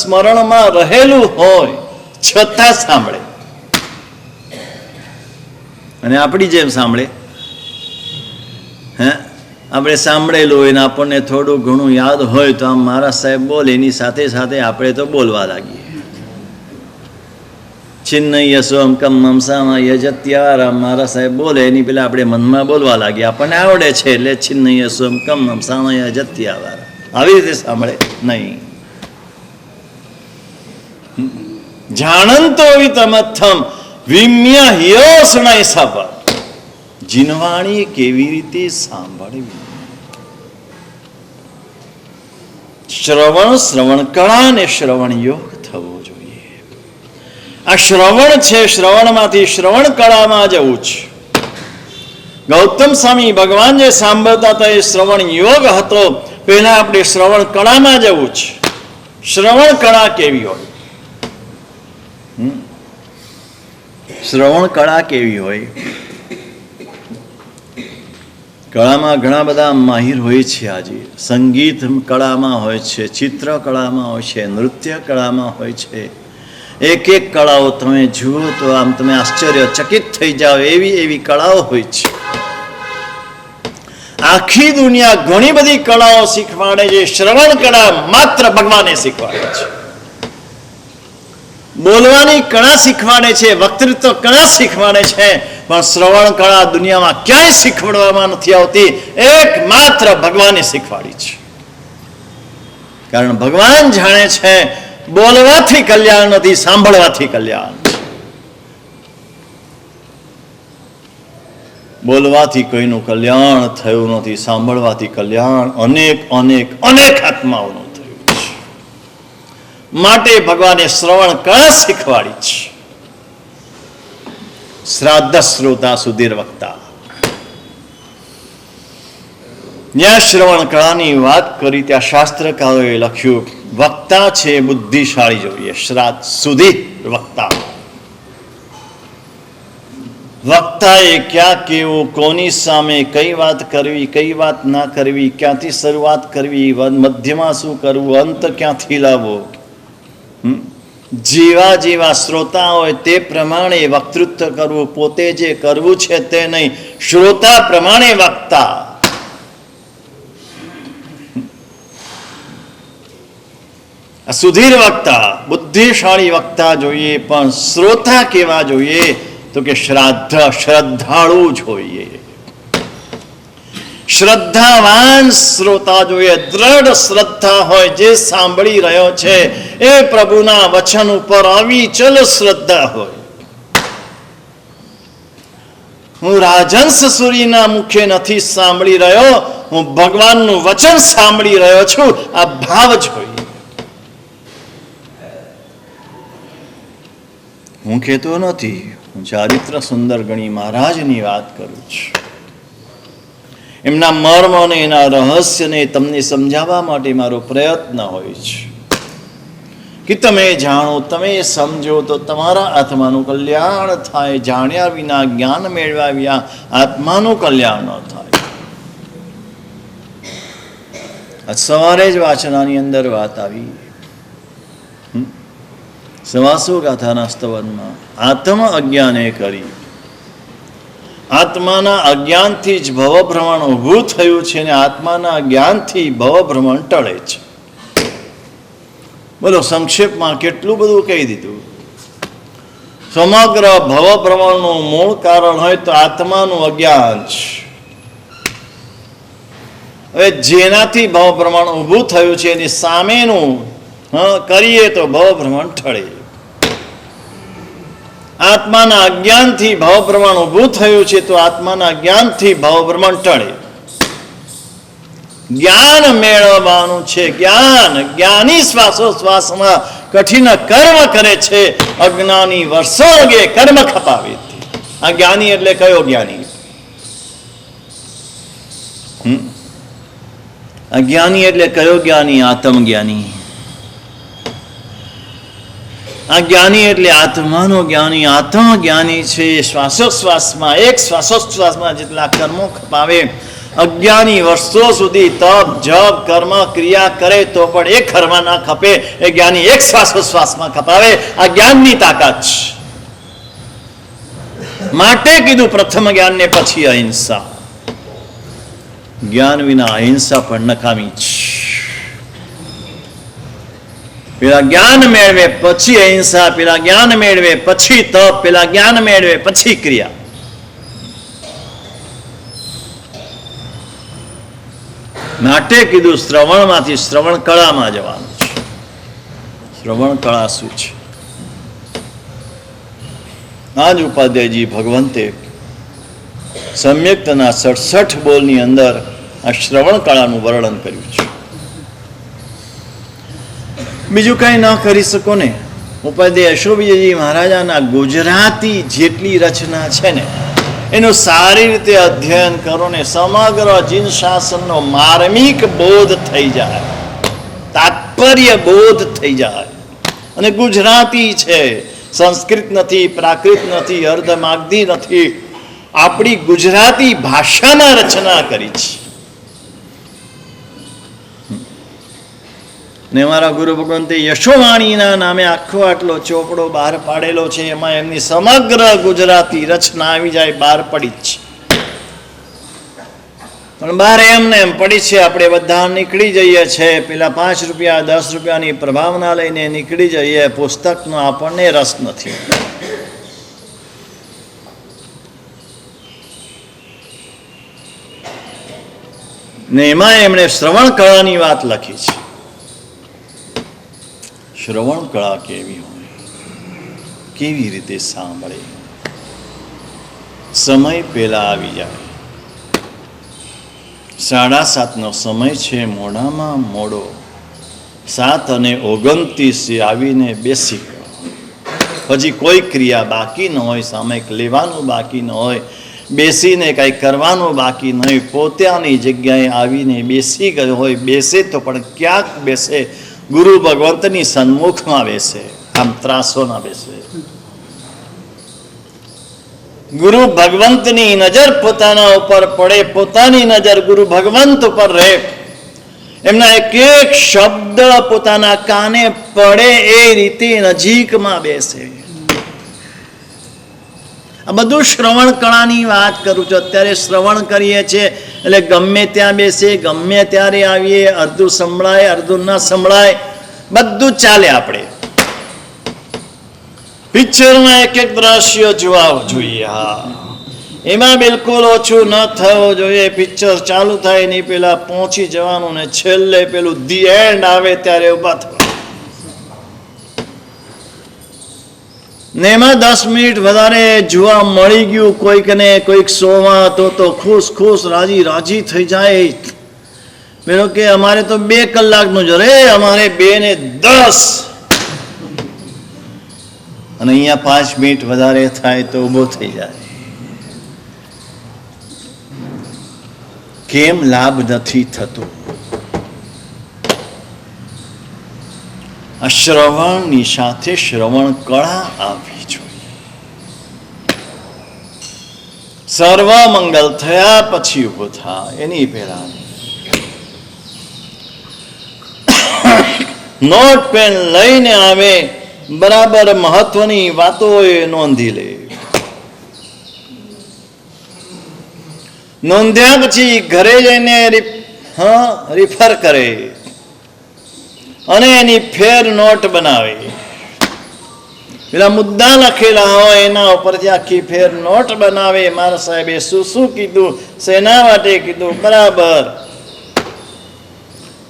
સ્મરણમાં રહેલું હોય છતાં સાંભળે. અને આપણી જેમ સાંભળે, આપણે સાંભળેલું હોય ને આપણને થોડું ઘણું યાદ હોય તો આમ મારા સાહેબ બોલે એની સાથે સાથે આપણે તો બોલવા લાગીએ. છિન્નય સોમ કમ મમસામાં યજત્યાર, મારા સાહેબ બોલે એની પેલા આપણે મનમાં બોલવા લાગીએ. આપણને આવડે છે એટલે છિન્નય સોમ કમ મમસામાં યજત્યાર, આવી રીતે સાંભળે નહીં. જાણંતો વિતમથમ વિમ્ય હિયોષણય સપ, જીનવાણી કેવી રીતે સાંભળવી. શ્રવણ કળા ને શ્રવણ યોગ થવો જોઈએ. આ શ્રવણ છે, શ્રવણમાંથી શ્રવણ કળામાં જવું છે. ગૌતમ સ્વામી ભગવાન જે સાંભળતા હતા એ શ્રવણ યોગ હતો. પહેલા આપણે શ્રવણ કળામાં જવું છે. શ્રવણ કળા કેવી હોય? શ્રવણ કળા કેવી હોય? કળામાં ઘણા બધા માહિર હોય છે. આજે સંગીત કળામાં હોય છે, ચિત્ર કળામાં હોય છે, નૃત્ય કળામાં હોય છે. એક એક કળાઓ તમે જુઓ તો આમ તમે આશ્ચર્યચકિત થઈ જાઓ, એવી એવી કળાઓ હોય છે. આખી દુનિયા ઘણી બધી કળાઓ શીખવાડે છે. શ્રવણ કળા માત્ર ભગવાને શીખવાડે છે. બોલવાની કળા શીખવાડે છે, વક્તૃત્વ કળા શીખવાડે છે, પણ શ્રવણ કળા દુનિયામાં ક્યાંય શીખવાડવામાં નથી આવતી. એકમાત્ર ભગવાને શીખવાડી છે. કારણ ભગવાન જાણે છે બોલવાથી કલ્યાણ નથી, સાંભળવાથી કલ્યાણ છે. બોલવાથી કોઈનું કલ્યાણ થયું નથી, સાંભળવાથી કલ્યાણ અનેક અનેક અનેક આત્માઓનું થયું છે. માટે ભગવાને શ્રવણ કળા શીખવાડી છે. શ્રાદ્ધ શ્રોતા સુધીર વક્તા, જ્યાં શ્રવણ કળાની વાત કરી ત્યાં શાસ્ત્રકારોએ લખ્યું વક્તા છે બુદ્ધિશાળી જોઈએ, શ્રાદ્ધ સુધી વક્તા. વક્તાએ ક્યાં કેવું, કોની સામે કઈ વાત કરવી, કઈ વાત ના કરવી, ક્યાંથી શરૂઆત કરવી, મધ્યમાં શું કરવું, અંત ક્યાંથી લાવવો, જેવા જેવા શ્રોતા હોય તે પ્રમાણે વક્તૃત્વ કરવું, પોતે જે કરવું છે તે નહીં, શ્રોતા પ્રમાણે વક્તા. સુધીર વક્તા, બુદ્ધિશાળી વક્તા જોઈએ, પણ શ્રોતા કેવા જોઈએ તો કે શ્રદ્ધાળુ જોઈએ, શ્રદ્ધાવાન શ્રોતા જોઈએ, દ્રઢ શ્રદ્ધા હોય, જે સાંભળી રહ્યો છે એ પ્રભુના વચન ઉપર અવિચલ શ્રદ્ધા હોય. હું રાજહંસ સૂરીના મુખે નથી સાંભળી રહ્યો, હું ભગવાનનું વચન સાંભળી રહ્યો છું, આ ભાવ જોઈએ. હું કહેતો નથી, હું ચારિત્ર સુંદર ગણી મહારાજની વાત કરું છું. એમના મર્મ અને એના રહસ્યને તમને સમજાવવા માટે મારો પ્રયત્ન હોય છે કે તમે જાણો, તમે સમજો તો તમારા આત્માનું કલ્યાણ થાય. જાણ્યા વિના, જ્ઞાન મેળવ્યા વિના આત્માનું કલ્યાણ ન થાય. આજ સવારે જ વાચનાની અંદર વાત આવી, સવાસો ગાથાના સ્તવનમાં આત્મ અજ્ઞાને કરી, આત્માના અજ્ઞાનથી જ ભવભ્રમણ ઊભું થયું છે અને આત્માના જ્ઞાનથી ભવભ્રમણ ટળે છે. બોલો, સંક્ષેપમાં કેટલું બધું કહી દીધું. સમગ્ર ભવભ્રમણનું મૂળ કારણ હોય તો આત્માનું અજ્ઞાન છે. હવે જેનાથી ભવભ્રમણ ઊભું થયું છે એની સામેનું કરીએ તો ભવભ્રમણ ટળે. આત્માના અજ્ઞાનથી ભવભ્રમણ ઊભું થયું છે તો આત્માના જ્ઞાનથી ભવભ્રમણ ટળે. જ્ઞાન મેળવવાનું છે. જ્ઞાની શ્વાસોશ્વાસમાં કઠિન કર્મ કરે છે, અજ્ઞાની વર્ષો અગે કર્મ ખપાવે. આ જ્ઞાની એટલે કયો જ્ઞાની? અજ્ઞાની એટલે કયો જ્ઞાની? આત્મજ્ઞાની. આ જ્ઞાની એટલે આત્માનો જ્ઞાની, આત્મજ્ઞાની છે. શ્વાસોશ્વાસમાં, એક શ્વાસોશ્વાસમાં જેટલા કર્મો ખપાવે. અજ્ઞાની વર્ષો સુધી તપ જપ કર્મ ક્રિયા કરે તો પણ એક કર્મ ના ખપે, એ જ્ઞાની એક શ્વાસોશ્વાસમાં ખપાવે. આ જ્ઞાનની તાકાત છે. માટે કીધું પ્રથમ જ્ઞાન ને પછી અહિંસા. જ્ઞાન વિના અહિંસા પણ નકામી છે. પેલા જ્ઞાન મેળવે પછી અહિંસા, પેલા જ્ઞાન મેળવે પછી તપ, પેલા જ્ઞાન મેળવે પછી ક્રિયા. માટે કીધું શ્રવણમાંથી શ્રવણ કળામાં જવાનું છે. શ્રવણ કળા શું છે? આજ ઉપાધ્યાયજી ભગવંતે સમ્યક્તના 67 બોલની અંદર આ શ્રવણ કળાનું વર્ણન કર્યું છે. બીજું કઈ ન કરી શકો ને. ઉપાધ્યાય અશોકવિજયજી મહારાજાના ગુજરાતી જેટલી રચના છે ને એનું સારી રીતે અધ્યયન કરો ને સમગ્ર જીન શાસનનો માર્મિક બોધ થઈ જાય, તાત્પર્ય બોધ થઈ જાય. અને ગુજરાતી છે, સંસ્કૃત નથી, પ્રાકૃત નથી, અર્ધમાગધી નથી, આપણી ગુજરાતી ભાષામાં રચના કરી છે. ને મારા ગુરુ ભગવંતે યશોવાણીના નામે આખો આટલો ચોપડો બહાર પાડેલો છે. એમાં એમની સમગ્ર ગુજરાતી રચના આવી જાય, બહાર પડી જ છે. પણ બહાર એમને એમ પડી છે. આપણે બધા નીકળી જઈએ છીએ, પેલા 5 રૂપિયા 10 રૂપિયાની પ્રભાવના લઈને નીકળી જઈએ. પુસ્તકનો આપણને રસ નથી. ને એમાં એમણે શ્રવણ કળાની વાત લખી છે. શ્રવણ કળા કેવી હોય, કેવી રીતે સાંભળે. સમય પેલા આવી જાય. 7:30 સમય છે, મોડામાં મોડો 7:29 આવીને બેસી ગયો. હજી કોઈ ક્રિયા બાકી ન હોય, સામયિક લેવાનું બાકી ન હોય, બેસીને કંઈ કરવાનું બાકી નહીં, પોતાની જગ્યાએ આવીને બેસી ગયો હોય, બેસે તો પણ ક્યાંક બેસે, ગુરુ ભગવંતની સન્મુખમાં બેસે, આમ ત્રાસો ના બેસે. ગુરુ ભગવંતની નજર પોતાના ઉપર પડે, પોતાની નજર ગુરુ ભગવંત ઉપર રહે, એમના એક એક શબ્દ પોતાના કાને પડે એ રીતે નજીકમાં બેસે. આ બધું શ્રવણ કળાની વાત કરું છું. અત્યારે શ્રવણ કરીએ છીએ એટલે ગમે ત્યાં બેસે, ગમે ત્યારે આવીએ, અડધું સંભળાય, અડધું ના સંભળાય, બધું ચાલે. આપણે પિક્ચરમાં એક એક દ્રશ્ય જોવા જોઈએ. હા, એમાં બિલકુલ ઓછું ન થવું જોઈએ. પિક્ચર ચાલુ થાય એની પેલા પહોંચી જવાનું ને છેલ્લે પેલું ધી એન્ડ આવે ત્યારે ઉભા થવા. ને એમાં 10 મિનિટ વધારે જોવા મળી ગયું કોઈકને, કોઈક શોમાં તો ખુશ ખુશ રાજી રાજી થઈ જાય. પેલો કે અમારે તો 2 કલાકનું જ, અરે અમારે 2 ને 10, અને અહીંયા 5 મિનિટ વધારે થાય તો ઊભો થઈ જાય. કેમ લાભ નથી થતો? આ શ્રવણની સાથે શ્રવણ કળા આવવી જોઈએ. સર્વ મંગલ થયા પછી ઉભો થાય, એની પહેલા નોટ પેન લઈને આવે, બરાબર મહત્વની વાતો એ નોંધી લે. નોંધ્યા પછી ઘરે જઈને રિફર કરે અને એની ફેર નોટ બનાવે. પેલા મુદ્દા લખેલા હોય એના ઉપરથી આખી ફેર નોટ બનાવે. મારા સાહેબે શું શું કીધું, શેના માટે કીધું, બરાબર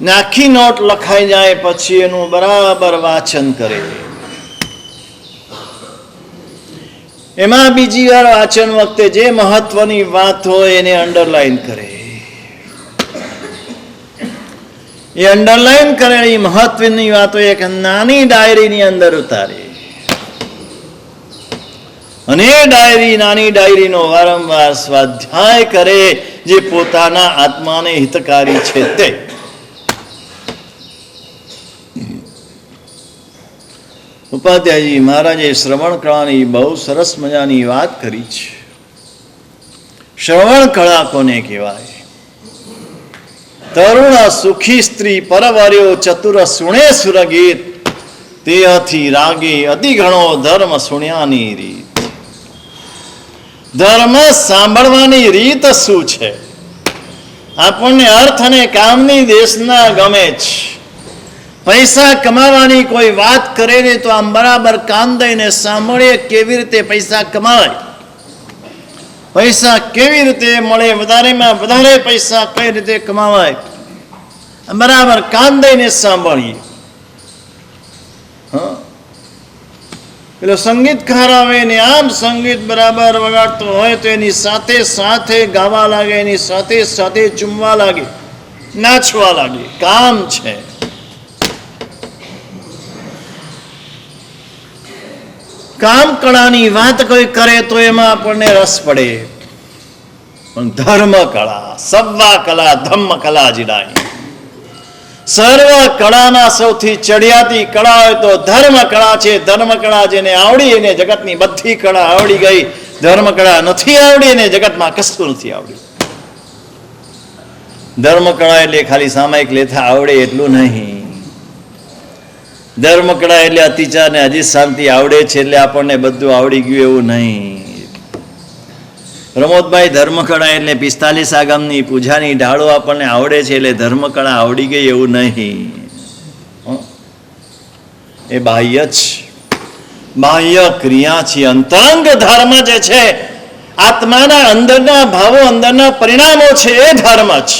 ને આખી નોટ લખાઈ જાય પછી એનું બરાબર વાંચન કરે. એમાં બીજી વાર વાંચન વખતે જે મહત્વની વાત હોય એને અંડરલાઈન કરે. એ અંડરલાઈન કરેલી મહત્વની વાતો એક નાની ડાયરીની અંદર ઉતારે અને એ નાની ડાયરીનો વારંવાર સ્વાધ્યાય કરે, જે પોતાના આત્માને હિતકારી છે તે. ઉપાધ્યાયજી મહારાજે શ્રવણ કળાની બહુ સરસ મજાની વાત કરી છે. શ્રવણ કળા કોને કહેવાય? તરુણ સુખી સ્ત્રી પરવર્યો ચતુર સુણે સુરગીત, તેહથી રાગે અતિ ઘણો ધર્મ સુણ્યાની રીત. ધર્મ સાંભળવાની રીત શું છે? આપણને અર્થ અને કામની દેશના ગમે છે. પૈસા કમાવાની કોઈ વાત કરે ને તો આમ બરાબર કાન દઈને સાંભળીએ, કેવી રીતે પૈસા કમાવાય, પૈસા કેવી રીતે મળે, વધારેમાં વધારે પૈસા કઈ રીતે કમાવાય, બરાબર કાન દઈને સાંભળીએ. પેલો સંગીતકાર આવે ને આમ સંગીત બરાબર વગાડતો હોય તો એની સાથે સાથે ગાવા લાગે, એની સાથે સાથે ચૂમવા લાગે, નાચવા લાગે. કામ છે. કામ કળાની વાત કોઈ કરે તો એમાં આપણને રસ પડે, પણ ધર્મ કળા સવ્વા કલા ધમ્મ કલા જીડાય. સર્વ કળાના સૌથી ચડિયાતી કળા હોય તો ધર્મ કળા છે. ધર્મ કળા જેને આવડી એને જગતની બધી કળા આવડી ગઈ. ધર્મ કળા નથી આવડી એને જગતમાં કશું નથી આવડ્યું. ધર્મ કળા એટલે ખાલી સામાયિક લેતા આવડે એટલું નહીં. ધર્મ કળા એટલે અતિચાર ને હજી શાંતિ આવડે છે એટલે આપણને બધું આવડી ગયું એવું નહીં. પ્રમોદભાઈ, ધર્મકળા એટલે 45 આગમની પૂજાની ઢાળો આપણને આવડે છે એટલે ધર્મકળા આવડી ગઈ એવું નહીં. એ બાહ્ય જ બાહ્ય ક્રિયા છે. અંતરંગ ધર્મ જે છે, આત્માના અંદરના ભાવો, અંદરના પરિણામો છે, એ ધર્મ છે.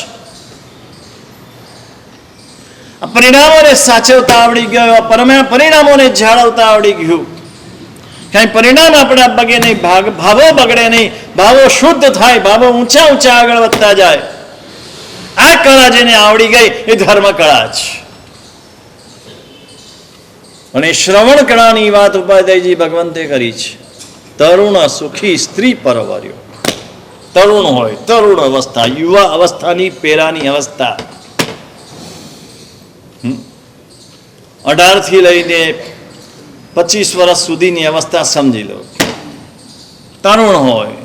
પરિણામોને સાચવતા આવડી ગયો, પરિણામોને જાળવતા આવડી ગયું. કઈ પરિણામ આપણા બગે નહીં, ભાવો બગડે નહીં, ભાવો શુદ્ધ થાય, ભાવો ઊંચા ઊંચા આગળ વધતા જાય. આ કળા જેને આવડી ગઈ એ ધર્મ કળા છે. અને શ્રવણ કળાની વાત ઉપાધ્યાયજી ભગવંતે કરી છે. તરુણ સુખી સ્ત્રી પરવર્યો. તરુણ હોય, તરુણ અવસ્થા, યુવા અવસ્થાની પેરાની અવસ્થા, 18 થી લઈને 25 વર્ષ સુધીની અવસ્થા સમજી લો. તરુણ હોય,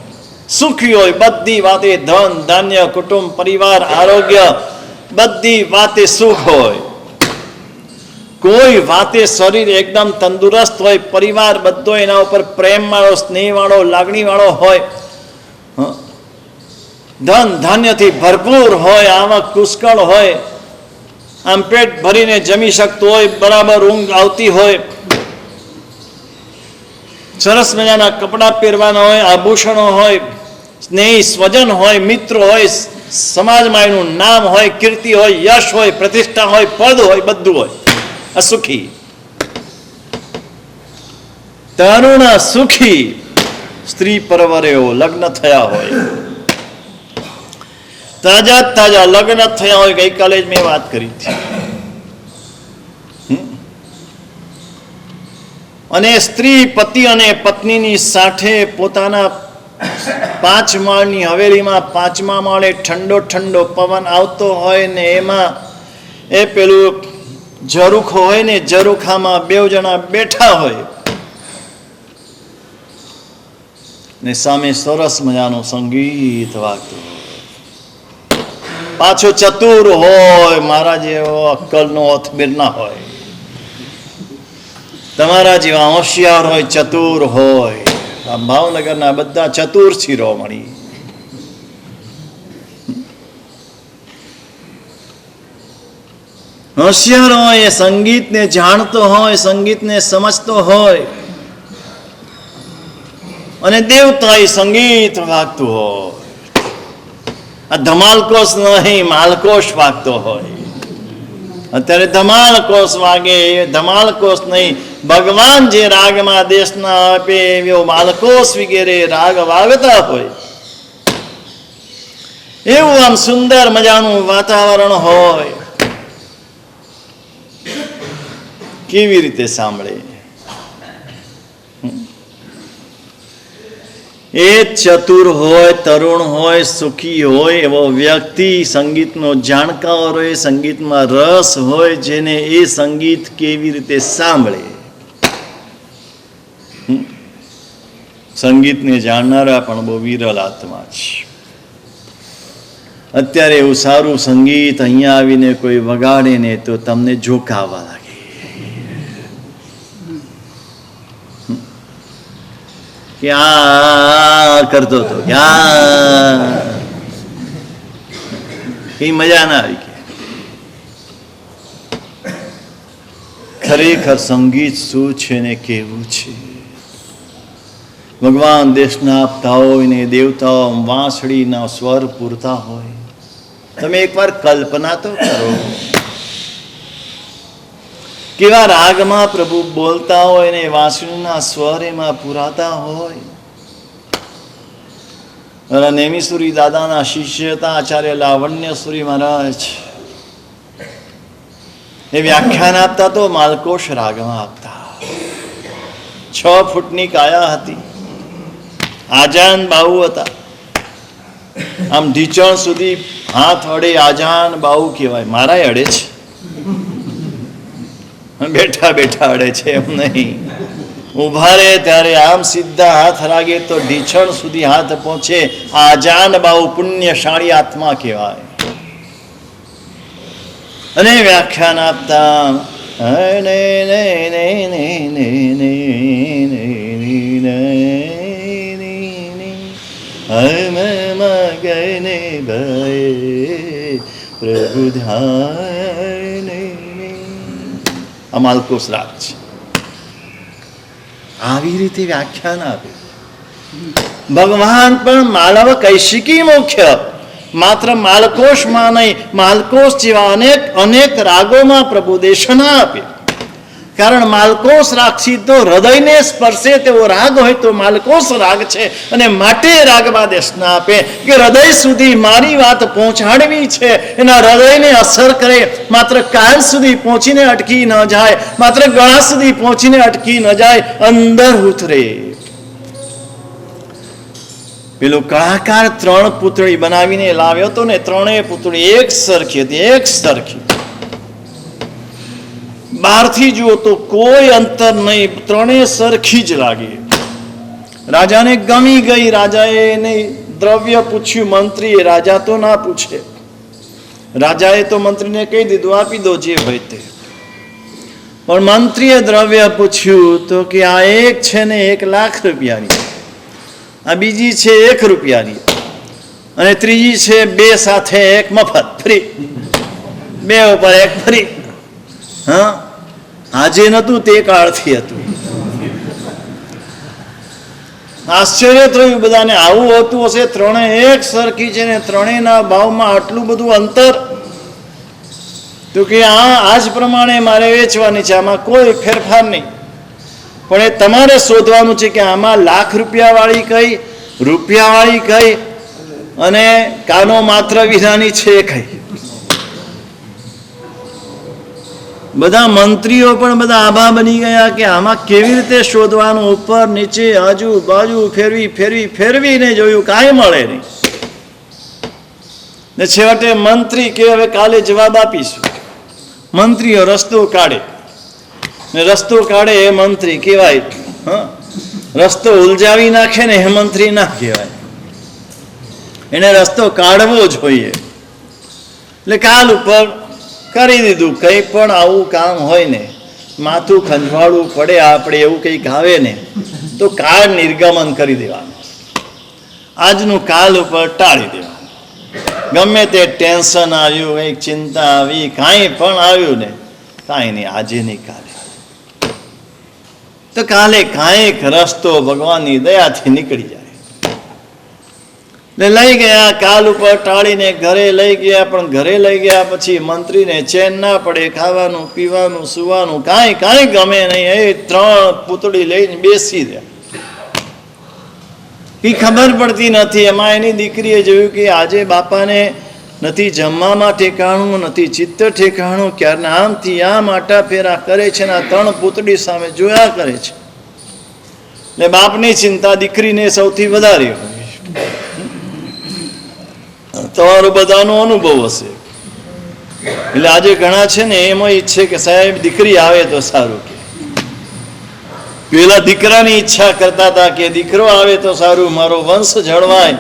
સુખી હોય, બધી વાતે ધન ધાન્ય કુટુંબ પરિવાર આરોગ્ય બધી વાતે સુખ હોય, કોઈ વાતે શરીર એકદમ તંદુરસ્ત હોય, પરિવાર બધો એના ઉપર પ્રેમ વાળો સ્નેહ વાળો લાગણી વાળો હોય, ધન ધાન્યથી ભરપૂર હોય, આવક પુષ્કળ હોય, આમ પેટ ભરીને જમી શકતો હોય, બરાબર ઊંઘ આવતી હોય, સરસ મજાના કપડાં પહેરવાના હોય, આભૂષણો હોય, સ્નેહી સ્વજન હોય, મિત્રો હોય, સમાજમાં એનું નામ હોય, કીર્તિ હોય, યશ હોય, પ્રતિષ્ઠા હોય, પદ હોય, બધું હોય, અસુખી. તરુણ સુખી સ્ત્રી પરવરેઓ લગ્ન થયા હોય, તાજા લગ્ન થયા હોય, ગઈકાલે જ મેં વાત કરી હતી. અને સ્ત્રી પતિ અને પત્નીની સાથે પોતાના 5 માળની હવેલીમાં 5મા માળે ઠંડો ઠંડો પવન આવતો હોય ને એમાં એ પેલું ઝરૂખો હોય ને ઝરૂખામાં 2 જણા બેઠા હોય ને સામે સરસ મજાનું સંગીત વાગતું હોય, પાછો ચતુર હોય, મારા જેવો અક્કલનો અથબીર ના હોય, તમારા જેવા હોશિયાર હોય, ચતુર હોય. આ ભાવનગરના બધા ચતુર શિરોમણી. હોશિયાર હોય, સંગીતને જાણતો હોય, સંગીતને સમજતો હોય, અને દેવતાઈ સંગીત વાગતું હોય. આ ધમાલકોશ નહીં, માલકોશ વાગતો હોય. અત્યારે ધમાલકોશ વાગે, ધમાલકોશ નહીં, ભગવાન જે રાગમાં દેશના આપે એવો માલકોશ વગેરે રાગ વાગતા હોય, એવું આમ સુંદર મજાનું વાતાવરણ હોય. કેવી રીતે સાંભળે? એ ચતુર હોય, તરુણ હોય, સુખી હોય એવો વ્યક્તિ, સંગીતનો જાણકાર હોય, સંગીતમાં રસ હોય, જેને એ સંગીત કેવી રીતે સાંભળે. સંગીતને જાણનારા પણ બહુ વિરલ આત્મા છે. અત્યારે એવું સારું સંગીત અહીંયા આવીને કોઈ વગાડે ને તો તમને જોકાવા લાગે. ક્યાં કરતો હતો, ક્યાં કઈ મજા ના આવી. ખરેખર સંગીત શું છે ને કેવું છે? ભગવાન દેશના આપતા હોય ને દેવતાઓ વાંસળીના સ્વર પૂરતા હોય. તમે એકવાર કલ્પના તો કરો, કેવા રાગમાં પ્રભુ બોલતા હોય ને વાંસળીના સ્વર એમાં પુરાતા હોય. નેમિસુરી દાદાના શિષ્ય હતા આચાર્ય લાવણ્યસુરી મહારાજ. એ વ્યાખ્યાન આપતા તો માલકોશ રાગમાં આપતા. 6 ફૂટની કાયા હતી, આજાન બાહુ હતા, આમ ઢીચણ સુધી હાથ અડે આજાન બાહુ કહેવાય. મારા અડે છે, બેઠા બેઠા અડે છે એમ નહીં. ઉભા રહે ત્યારે આમ સીધા હાથ લાગે તો ઢીચણ સુધી હાથ પહોંચે. આજાન બાહુ પુણ્યશાળી આત્મા કહેવાય. અને વ્યાખ્યાન આપતા પ્રભુ ધ્યાન માલકોશ રાગ છે. આવી રીતે વ્યાખ્યાન આપે. ભગવાન પણ માલવ કૈશિકી મુખ્ય માત્ર માલકોશમાં નહીં, માલકોશ જેવા અનેક રાગોમાં પ્રભુ દેશના આપે. કારણ માલકોશ રાગ સીધો હૃદયને સ્પર્શે તેવો રાગ હોય તો માલકોશ રાગ છે. અને માટે રાગમાં દેશના આપે કે હૃદય સુધી મારી વાત પહોંચાડવી છે, એના હૃદયને અસર કરે. માત્ર કાન સુધી પહોંચીને અટકી ન જાય, માત્ર ગળા સુધી પહોંચીને અટકી ન જાય, અંદર ઉતરે. પેલો કળાકાર 3 પૂતળી બનાવીને લાવ્યો હતો ને, 3 પૂતળી એક સરખી હતી, એક સરખી. બહારથી જુઓ તો કોઈ અંતર નહીં, 3 સરખી જ લાગી. રાજાને ગમી ગઈ. રાજાએ એને દ્રવ્ય પૂછ્યું. મંત્રીએ, રાજા તો ના પૂછે. રાજાએ તો મંત્રીને કહી દીધું, આપી દો જે હોય તે. પણ મંત્રીએ દ્રવ્ય પૂછ્યું તો કે આ એક છે ને 1 લાખ રૂપિયાની, આ બીજી છે 1 રૂપિયાની, અને ત્રીજી છે 2 સાથે 1 મફત, ફ્રી. 2 ઉપર 1 ફ્રી. હા, આજે નતું તે કાળથી હતું. આશ્ચર્ય થયું બધાને, આવું હોતું હશે? 3 એક સરખી છે ને 3ના ભાવમાં આટલું બધું અંતર? તો કે આ જ પ્રમાણે મારે વેચવાની છે, આમાં કોઈ ફેરફાર નહીં. પણ એ તમારે શોધવાનું છે કે આમાં લાખ રૂપિયાવાળી કઈ, રૂપિયાવાળી કઈ, અને કાનો માત્ર વિનાની છે કઈ. બધા મંત્રીઓ પણ બધા આભા બની ગયા કે આમાં કેવી રીતે શોધવાનું. ઉપર નીચે આજુ બાજુ ફેરવી ફેરવી ફેરવીને જોયું, કાંઈ મળે નહીં. ને છેવટે મંત્રી કે હવે કાલે જવાબ આપીશું. મંત્રીઓ રસ્તો કાઢે, ને રસ્તો કાઢે એ મંત્રી કહેવાય. હા, રસ્તો ઉલઝાવી નાખે ને એ મંત્રી ના કહેવાય. એને રસ્તો કાઢવો જોઈએ. એટલે કાલ ઉપર કરી દીધું. કંઈ પણ આવું કામ હોય ને, માથું ખંજવાળવું પડે આપણે, એવું કંઈક આવે ને તો કાળ નિર્ગમન કરી દેવાનું. આજનું કાલ ઉપર ટાળી દેવાનું. ગમે તે ટેન્શન આવ્યું, કંઈક ચિંતા આવી, કાંઈ પણ આવ્યું ને, કાંઈ નહીં, આજે નહીં કાલે. તો કાલે કાંઈક રસ્તો ભગવાનની દયાથી નીકળી જાય. ને લઈ ગયા, કાલ ઉપર ટાળીને ઘરે લઈ ગયા. પણ ઘરે લઈ ગયા પછી મંત્રીને ચેન ના પડે, ખાવાનું પીવાનું સુવાનું કાંઈ ગમે નહીં. એ 3 પૂતળી લઈને બેસી રહ્યા. એ ખબર પડતી નથી. એમાં એની દીકરીએ જોયું કે આજે બાપાને નથી જમવામાં ઠેકાણું, નથી ચિત્ત ઠેકાણું, ક્યારના આમથી આમ આટા ફેરા કરે છે, ને 3 પૂતળી સામે જોયા કરે છે. એટલે બાપની ચિંતા દીકરીને સૌથી વધારે હોય. તમારો બધાનો અનુભવ હશે. એટલે આજે ઘણા છે ને એમાં ઈચ્છે કે સાહેબ દીકરી આવે તો સારું. કે પેલા દીકરાની ઈચ્છા કરતા હતા કે દીકરો આવે તો સારું, મારો વંશ જળવાય.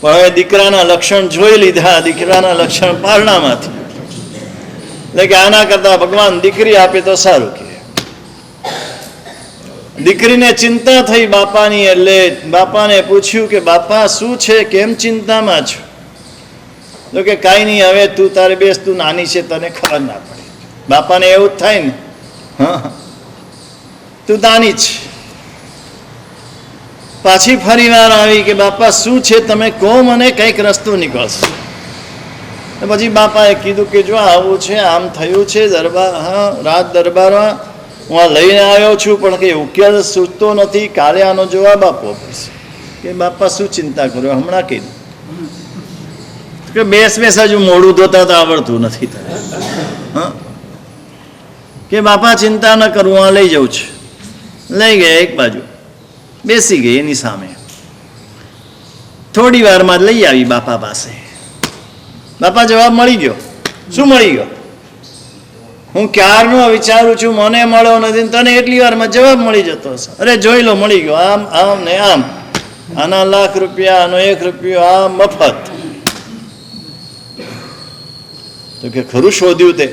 પણ હવે દીકરાના લક્ષણ જોઈ લીધા, દીકરાના લક્ષણ પારણામાંથી. એટલે કે આના કરતા ભગવાન દીકરી આપે તો સારું. કે દીકરીને ચિંતા થઈ બાપાની. એટલે બાપાને પૂછ્યું કે બાપા શું છે, કેમ ચિંતામાં છો? તો કે કાંઈ નહીં, હવે તું તારે બેસ, તું નાની છે, તને ખબર ના પડે. બાપાને એવું જ થાય ને, હા તું નાની જ. પાછી ફરી વાર આવી કે બાપા શું છે, તમે કહો મને, કંઈક રસ્તો નીકળશે. પછી બાપાએ કીધું કે જો આવું છે, આમ થયું છે દરબાર, હા રાજ દરબારમાં હું આ લઈને આવ્યો છું, પણ કંઈ ઉકેલ સૂચતો નથી, કાલે આનો જવાબ આપવો પડશે. કે બાપા શું ચિંતા કરો, હમણાં કીધું કે બેસ હજુ મોડું ધોતા તો આવડતું નથી તને. હા કે બાપા ચિંતા ન કરું, આ લઈ જાઉં છું. લઈ ગયા એક બાજુ, બેસી ગઈ એની સામે. થોડી વારમાં લઈ આવી બાપા પાસે. બાપા જવાબ મળી ગયો. શું મળી ગયો? હું ક્યારનો વિચારું છું, મને મળ્યો નથી, તને એટલી વારમાં જવાબ મળી જતો હશે. અરે જોઈ લો, મળી ગયો. આમ આમ ને આમ, આના લાખ રૂપિયા, આનો 1 રૂપિયો, આ મફત. તો કે ખરું શોધ્યું તે?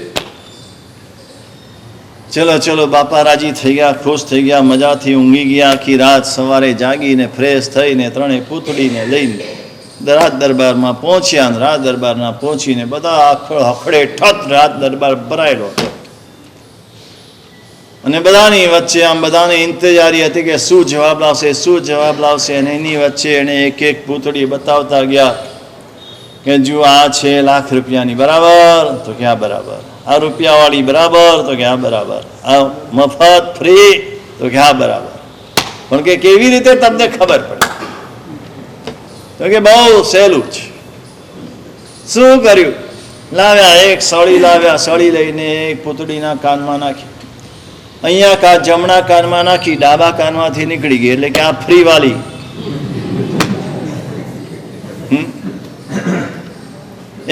ચલો ચલો, બાપા રાજી થઈ ગયા, ખુશ થઈ ગયા, મજાથી ઊંઘી ગયા. આખી રાત સવારે જાગીને ફ્રેશ થઈને 3 પૂતળીને લઈને રાજ દરબારમાં પહોંચ્યા. રાજ દરબારના પહોંચીને બધા હખડે ઠત રાજ દરબાર ભરાયેલો હતો. અને બધાની વચ્ચે આમ બધાની ઇંતજારી હતી કે શું જવાબ લાવશે, શું જવાબ લાવશે. અને એની વચ્ચે એને એક એક પૂતળી બતાવતા ગયા કે જો આ છે લાખ રૂપિયાની, બરાબર? તો કે આ બરાબર. આ રૂપિયાવાળી બરાબર? તો કે આ બરાબર. આ મફત ફ્રી? તો કે આ બરાબર. પણ કે કેવી રીતે તમને ખબર પડે? તો કે બહુ સહેલું છે. શું કર્યું? લાવ્યા, એક સળી લાવ્યા. સળી લઈને એક પૂતળીના કાનમાં નાખી. અહીંયા જમણા કાનમાં નાખી, ડાબા કાનમાંથી નીકળી ગઈ. એટલે કે આ ફ્રી વાળી.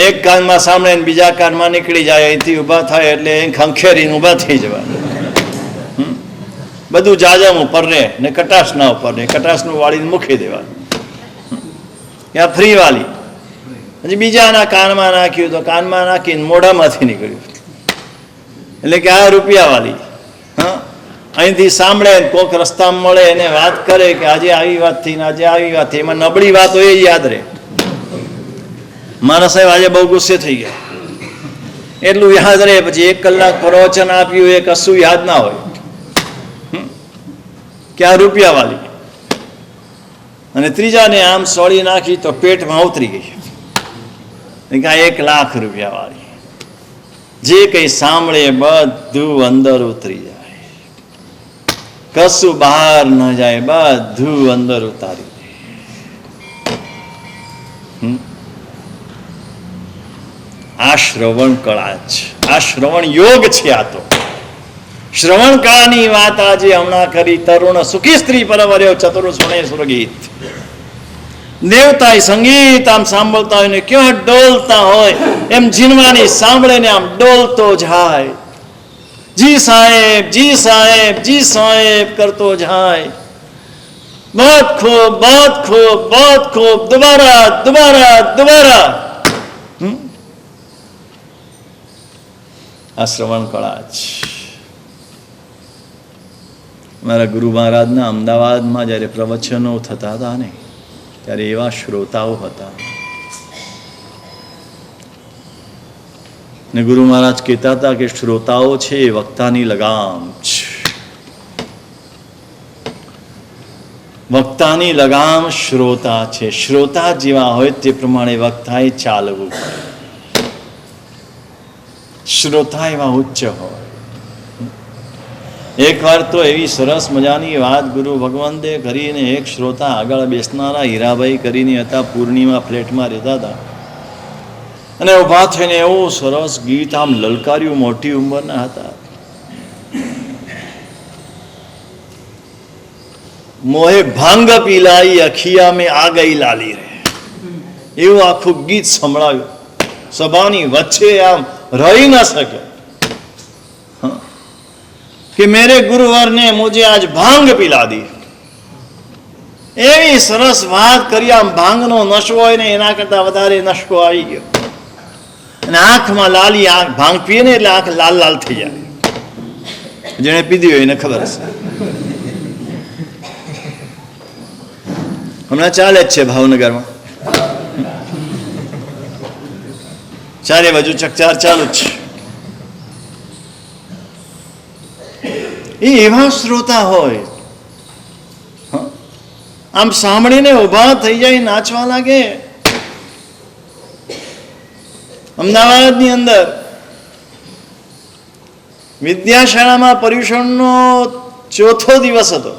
એક કાનમાં સાંભળે ને બીજા કાનમાં નીકળી જાય, અહીંથી ઊભા થાય એટલે ખંખેરીને ઊભા થઈ જવાનું. બધું જાજમ ઉપર રહે ને કટાશના ઉપર રહે, કટાશનું વાળીને મૂકી દેવાનું. ત્યાં ફ્રી વાલી. પછી બીજાના કાનમાં નાખ્યું તો કાનમાં નાખીને મોઢામાંથી નીકળ્યું, એટલે કે આ રૂપિયા વાલી. હા, અહીંથી સાંભળે કોઈક રસ્તામાં મળે એને વાત કરે કે આજે આવી વાત થઈ ને આજે આવી વાત થઈ, એમાં નબળી વાત હોય એ યાદ રહે. મારા સાહેબ આજે બહુ ગુસ્સે થઈ ગયા, એટલું યાદ રહે. પછી 1 કલાક પ્રવચન આપ્યું એ કશું યાદ ના હોય કે આ રૂપિયા વાલી. અને ત્રીજાને આમ સોળી નાખી તો પેટમાં ઉતરી ગઈ કે આ 1 લાખ રૂપિયા વાળી. જે કંઈ સાંભળે બધું અંદર ઉતરી જાય, કશું બહાર ન જાય, બધું અંદર ઉતારી દે. આ શ્રવણ કળા છે, આ શ્રવણ યોગ છે. આ તો શ્રવણ કળાની વાત આજે હમણાં કરી. તરુણ સુખી સ્ત્રી પરવર્યો ચતુર્સુણે સુરગીત. દેવતાય સંગીત આમ સાંભળતા હોય ને કેવા ડોલતા હોય, એમ જીનવાની સાંભળે ને આમ ડોલતો જાય. જી સાહેબ, જી સાહેબ, જી સાહેબ કરતો જાય. બહુત ખૂબ, બહુત ખૂબ, બહુત ખૂબ, દોબારા દોબારા દોબારા. આ શ્રવણ કળા છે. મારા ગુરુ મહારાજના અમદાવાદમાં જ્યારે પ્રવચનો થતા હતા ને, ત્યારે એવા શ્રોતાઓ હતા ને ગુરુ મહારાજ કહેતા હતા કે શ્રોતાઓ છે એ વક્તાની લગામ છે. વક્તાની લગામ શ્રોતા છે. શ્રોતા જેવા હોય તે પ્રમાણે વક્તાએ ચાલવું. શ્રોતા એવા ઉચ્ચ હોય. એક વાર તો એવી સરસ મજાની વાત ગુરુ ભગવંતે કરીને, એક શ્રોતા આગળ બેસનારા હીરાભાઈ કરીને હતા, પૂર્ણિમા ફ્લેટમાં રહેતા હતા, અને ઉભા થઈને એવું સરસ ગીત આમ લલકાર્યું. મોટી ઉંમરના હતા, મોહે ભાંગ પીલાઈ અખિયા મેં આ ગઈ લાલી રે, એવું આખું ગીત સંભળાવ્યું. સભાની વચ્ચે આમ રહી ન શક્યો कि मेरे गुरुवर ने मुझे आज भांग पिला दी. એવી સરસ વાત કરી. આમ ભાંગનો નશો હોય ને એના કરતા વધારે નશો આવી ગયો, અને આંખમાં લાલી. આંખ ભાંગ પીએ ને એટલે આંખ લાલ લાલ થઈ જાય. જેને પીધી હોય એને ખબર હશે. હમણાં ચાલે જ છે ભાવનગરમાં, 4 બાજુ ચકચાર ચાલુ જ છે. એ એવા શ્રોતા હોય, આમ સાંભળીને ઉભા થઈ જાય, નાચવા લાગે. અમદાવાદની અંદર વિદ્યાશાળામાં પર્યુષણનો 4થો દિવસ હતો.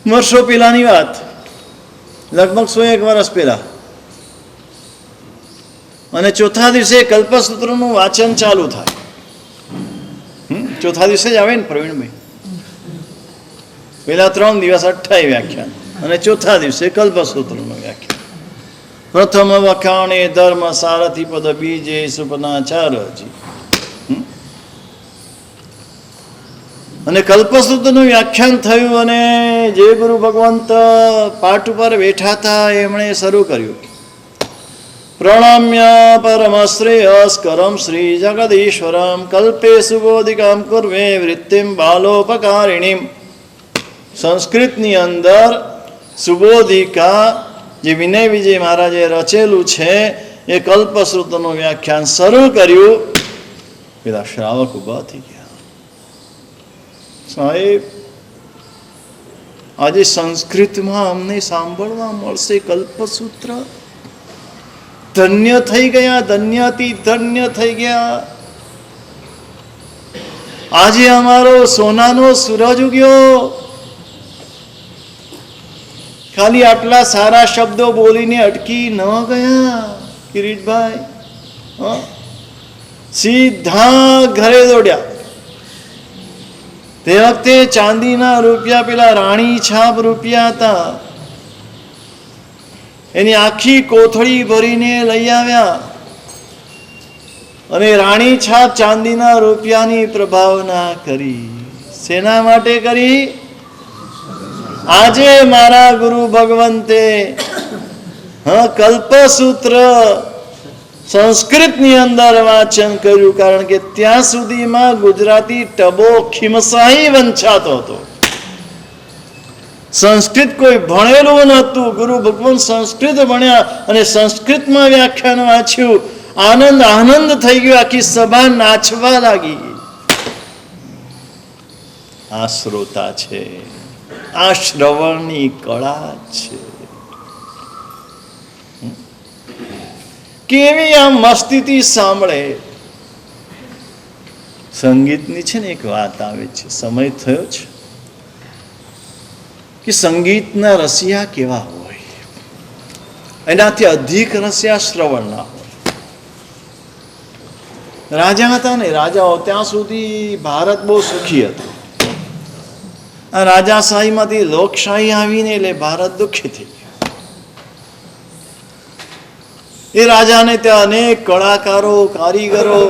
વર્ષો પહેલાની વાત, લગભગ 101 વર્ષ પહેલા. અને 4થા દિવસે કલ્પસૂત્રનું વાંચન ચાલુ થાય. 4થા દિવસે જ આવે ને પ્રવીણભાઈ? પહેલા 3 દિવસ 28 વ્યાખ્યાન, અને 4થા દિવસે કલ્પસૂત્રનું વ્યાખ્યાન. પ્રથમ વખાણે ધર્મ સારથી પદ બીજે સુપનાચારજી. અને કલ્પસૂત્રનું વ્યાખ્યાન થયું, અને જે ગુરુ ભગવંત પાઠ ઉપર બેઠા હતા એમણે શરૂ કર્યું. પ્રણમ્ય પરમશ્રેયસ્કરમ શ્રી જગદીશ્વરમ કલ્પે સુબોધિકામ કુર્વે વૃત્તિમ બાલોપકારિણીમ. સંસ્કૃતની અંદર સુબોધિકા જે વિનય વિજય મહારાજે રચેલું છે એ કલ્પસૂત્રનું વ્યાખ્યાન શરૂ કર્યું. પેલા શ્રાવક ઉભા થઈ ગયા. સાહેબ, આજે સંસ્કૃતમાં અમને સાંભળવા મળશે કલ્પસૂત્ર. ધન્ય થઈ ગયા, ધન્યથી ધન્ય થઈ ગયા. આજે અમારો સોનાનો સૂરજ ઉગ્યો. ખાલી આટલા સારા શબ્દો બોલીને અટકી ન ગયા કિરીટભાઈ, સીધા ઘરે દોડ્યા. તે વખતે ચાંદીના રૂપિયા, પેલા રાણી છાપ રૂપિયા હતા. એની આખી કોથળી ભરીને લઈ આવ્યા અને રાણી છાપ ચાંદીના રૂપિયાની પ્રભાવના કરી. શેના માટે કરી? આજે મારા ગુરુ ભગવંતે કલ્પસૂત્ર સંસ્કૃતની અંદર વાંચન કર્યું, કારણ કે ત્યાં સુધીમાં ગુજરાતી ટબો ખીમસાહી વંચાતો હતો. સંસ્કૃત કોઈ ભણેલું નહોતું. ગુરુ ભગવાન સંસ્કૃત ભણ્યા અને સંસ્કૃતમાં વ્યાખ્યાન વાંચ્યું. આનંદ થઈ ગયો. આખી સભા નાચવા લાગી. આ શ્રોતા છે, આ શ્રવણની કળા છે. કેવી આ મસ્તીથી સાંભળે. સંગીતની છે ને એક વાત આવે છે, સમય થયો છે, કે સંગીતના રસિયા કેવા હોય, એનાથી અધિક રસિયા શ્રવણના હોય. રાજા હતા ને, રાજાઓ ત્યાં સુધી ભારત બહુ સુખી હતું. આ રાજાશાહીમાંથી લોકશાહી આવીને એટલે ભારત દુઃખી થઈ ગયું. એ રાજાને ત્યાં અનેક કલાકારો, કારીગરો,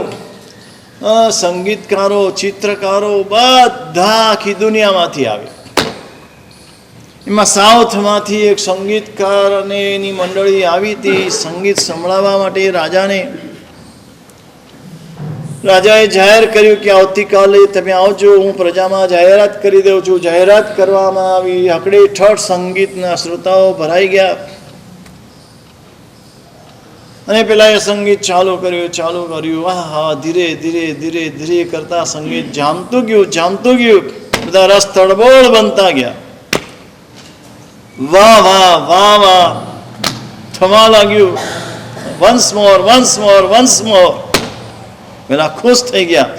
સંગીતકારો, ચિત્રકારો બધા આખી દુનિયામાંથી આવે. એમાં સાઉથમાંથી એક સંગીતકાર અને એની મંડળી આવી હતી સંગીત સંભળાવવા માટે. રાજાને રાજાએ જાહેર કર્યું કે આવતીકાલે તમે આવજો, હું પ્રજામાં જાહેરાત કરી દઉં છું. જાહેરાત કરવામાં આવી. હકડે ઠઠ સંગીતના શ્રોતાઓ ભરાઈ ગયા અને પેલા એ સંગીત ચાલુ કર્યું. હા, ધીરે ધીરે કરતા સંગીત જામતું ગયું. બધા રસ તડબોળ બનતા ગયા. વાહ વાહ વાહ વાહ થવા લાગ્યું. વન્સ મોર. પેલા ખુશ થઈ ગયા.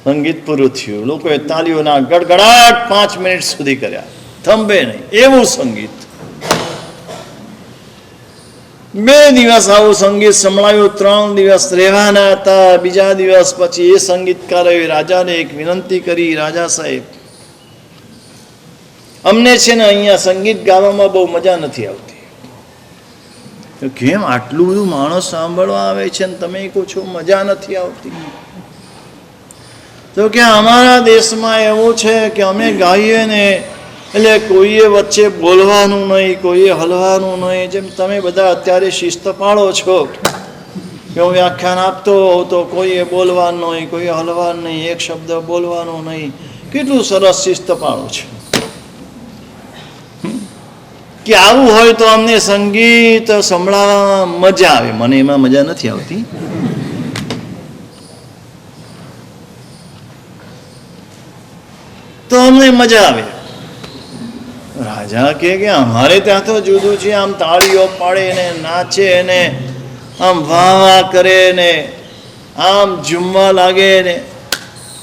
સંગીત પૂરું થયું. લોકોએ તાલીઓના ગડગડાટ 5 મિનિટ સુધી કર્યા, થંભે નહીં એવું સંગીત. 2 દિવસ આવું સંગીત સંભળાયું. 3 દિવસ રહેવાના હતા. બીજા દિવસ પછી એ સંગીતકારોએ રાજાને એક વિનંતી કરી, રાજા સાહેબ, અમને છે ને અહીંયા સંગીત ગાવામાં બહુ મજા નથી આવતી. કેમ? આટલું બધું માણસ સાંભળવા આવે છે ને તમે કહો છો મજા નથી આવતી? તો કે અમારા દેશમાં એવું છે કે અમે ગાઈએ ને એટલે કોઈએ વચ્ચે બોલવાનું નહીં, કોઈએ હલવાનું નહીં. જેમ તમે બધા અત્યારે શિસ્ત પાળો છો કે હું વ્યાખ્યાન આપતો હોઉં તો કોઈએ બોલવાનું નહીં, કોઈએ હલવાનું નહીં, એક શબ્દ બોલવાનો નહીં. કેટલું સરસ શિસ્ત પાળો છે. કે આવું હોય તો અમને સંગીત સંભળાવવામાં મજા આવે. મને એમાં મજા નથી આવતી. તો અમને મજા આવે. રાજા કે અમારે ત્યાં તો જુદું છે. આમ તાળીઓ પાડે ને નાચે ને આમ વાહ વાહ કરે ને આમ ઝૂમવા લાગે ને.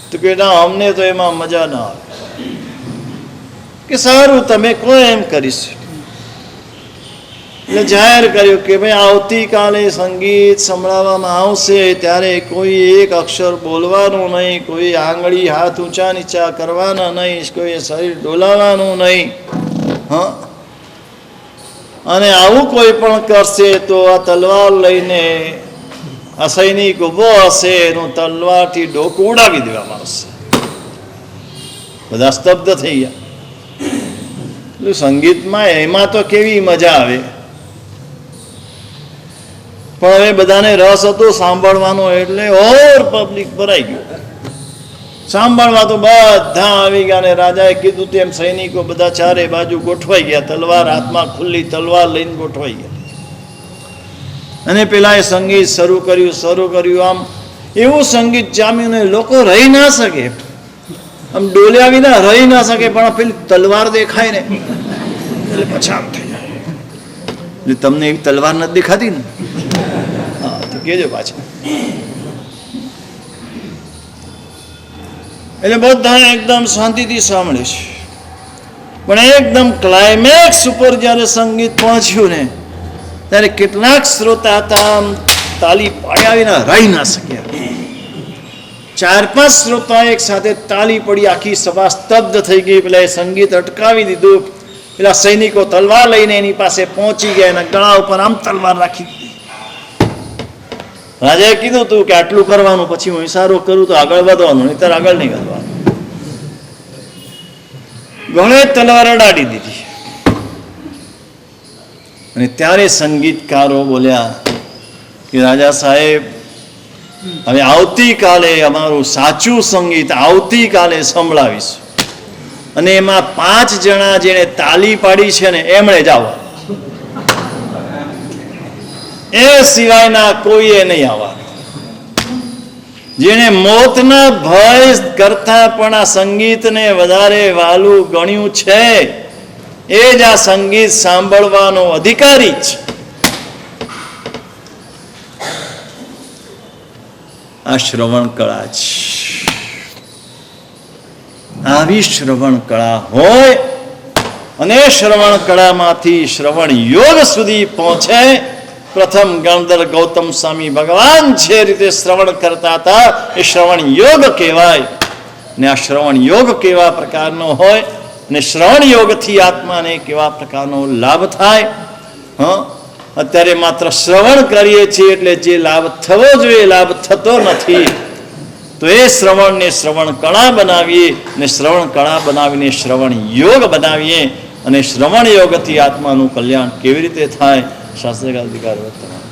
તો કે ના, અમને તો એમાં મજા ના આવે. કે સારું, તમે કહો એમ કરીશ. એટલે જાહેર કર્યું કે ભાઈ આવતીકાલે સંગીત સંભળાવવામાં આવશે ત્યારે કોઈ એક અક્ષર બોલવાનું નહીં, કોઈ આંગળી હાથ ઊંચા નીચા કરવાના નહીં, કોઈ શરીર ડોલાવવાનું નહીં. અને આવું કોઈ પણ કરશે તો આ તલવાર લઈને આ સૈનિક ઉભો હશે એનું તલવારથી ડોકું ઉડાવી દેવામાં આવશે. બધા સ્તબ્ધ થઈ ગયા. એટલે સંગીતમાં એમાં તો કેવી મજા આવે, પણ હવે બધાને રસ હતો સાંભળવાનો એટલે ઓર પબ્લિક ભરાઈ ગયું. સાંભળવા તો બધા આવી ગયા. ને રાજાએ કીધું તેમ સૈનિકો બધા ચારે બાજુ ગોઠવાઈ ગયા. તલવાર હાથમાં, ખુલ્લી તલવાર લઈને ગોઠવાઈ ગયા. અને પેલા એ સંગીત શરૂ કર્યું. આમ એવું સંગીત જામ્યું ને લોકો રહી ના શકે, આમ ડોલ્યા વિના રહી ના શકે. પણ પેલી તલવાર દેખાય ને એટલે પછામ થઈ જાય. એટલે તમને એવી તલવાર નથી દેખાતી ને? હા, તો કેજો પાછા. એટલે બધા એકદમ શાંતિથી સાંભળે છે. પણ એકદમ ક્લાઇમેક્સ ઉપર જ્યારે સંગીત પહોંચ્યું ને ત્યારે કેટલાક શ્રોતા હતા આમ તાલી પાડ્યા વિના રહી ના શક્યા. 4-5 શ્રોતા એક સાથે તાલી પડી, આખી સભા સ્તબ્ધ થઈ ગઈ. પેલા એ સંગીત અટકાવી દીધું પેલા સૈનિકો તલવાર લઈને એની પાસે પહોંચી ગયા, એના ગળા ઉપર આમ તલવાર રાખી દીધી. રાજાએ કીધું તું કે આટલું કરવાનું, પછી હું ઇશારો કરું તો આગળ વધવાનું, નહીતર આગળ નહીં વધવાનું. ગણે તલવાર અડાડી દીધી. અને ત્યારે સંગીતકારો બોલ્યા કે રાજા સાહેબ, હવે આવતીકાલે અમારું સાચું સંગીત આવતીકાલે સંભળાવીશું, અને એમાં 5 જણા જેને તાલી પાડી છે ને એમણે જ આવવા, એ સિવાયના કોઈએ નહીં આવવા. જેને મોતના ભય કરતા પણ આ સંગીતને વધારે વાલું ગણ્યું છે, એ જ આ સંગીત સાંભળવાનો અધિકારી છે. આ શ્રવણ કળા છે. આવી શ્રવણ કળા હોય અને શ્રવણ કળામાંથી શ્રવણ યોગ સુધી પહોંચે. પ્રથમ ગણધર ગૌતમ સ્વામી ભગવાન જે રીતે શ્રવણ કરતા હતા એ શ્રવણ યોગ કહેવાય. ને આ શ્રવણ યોગ કેવા પ્રકારનો હોય અને શ્રવણ યોગથી આત્માને કેવા પ્રકારનો લાભ થાય. અત્યારે માત્ર શ્રવણ કરીએ છીએ એટલે જે લાભ થવો જોઈએ લાભ થતો નથી. તો એ શ્રવણને શ્રવણ કળા બનાવીએ, ને શ્રવણ કળા બનાવીને શ્રવણ યોગ બનાવીએ, અને શ્રવણ યોગથી આત્માનું કલ્યાણ કેવી રીતે થાય શાસ્ત્રકાર અધિકાર વર્તમાન.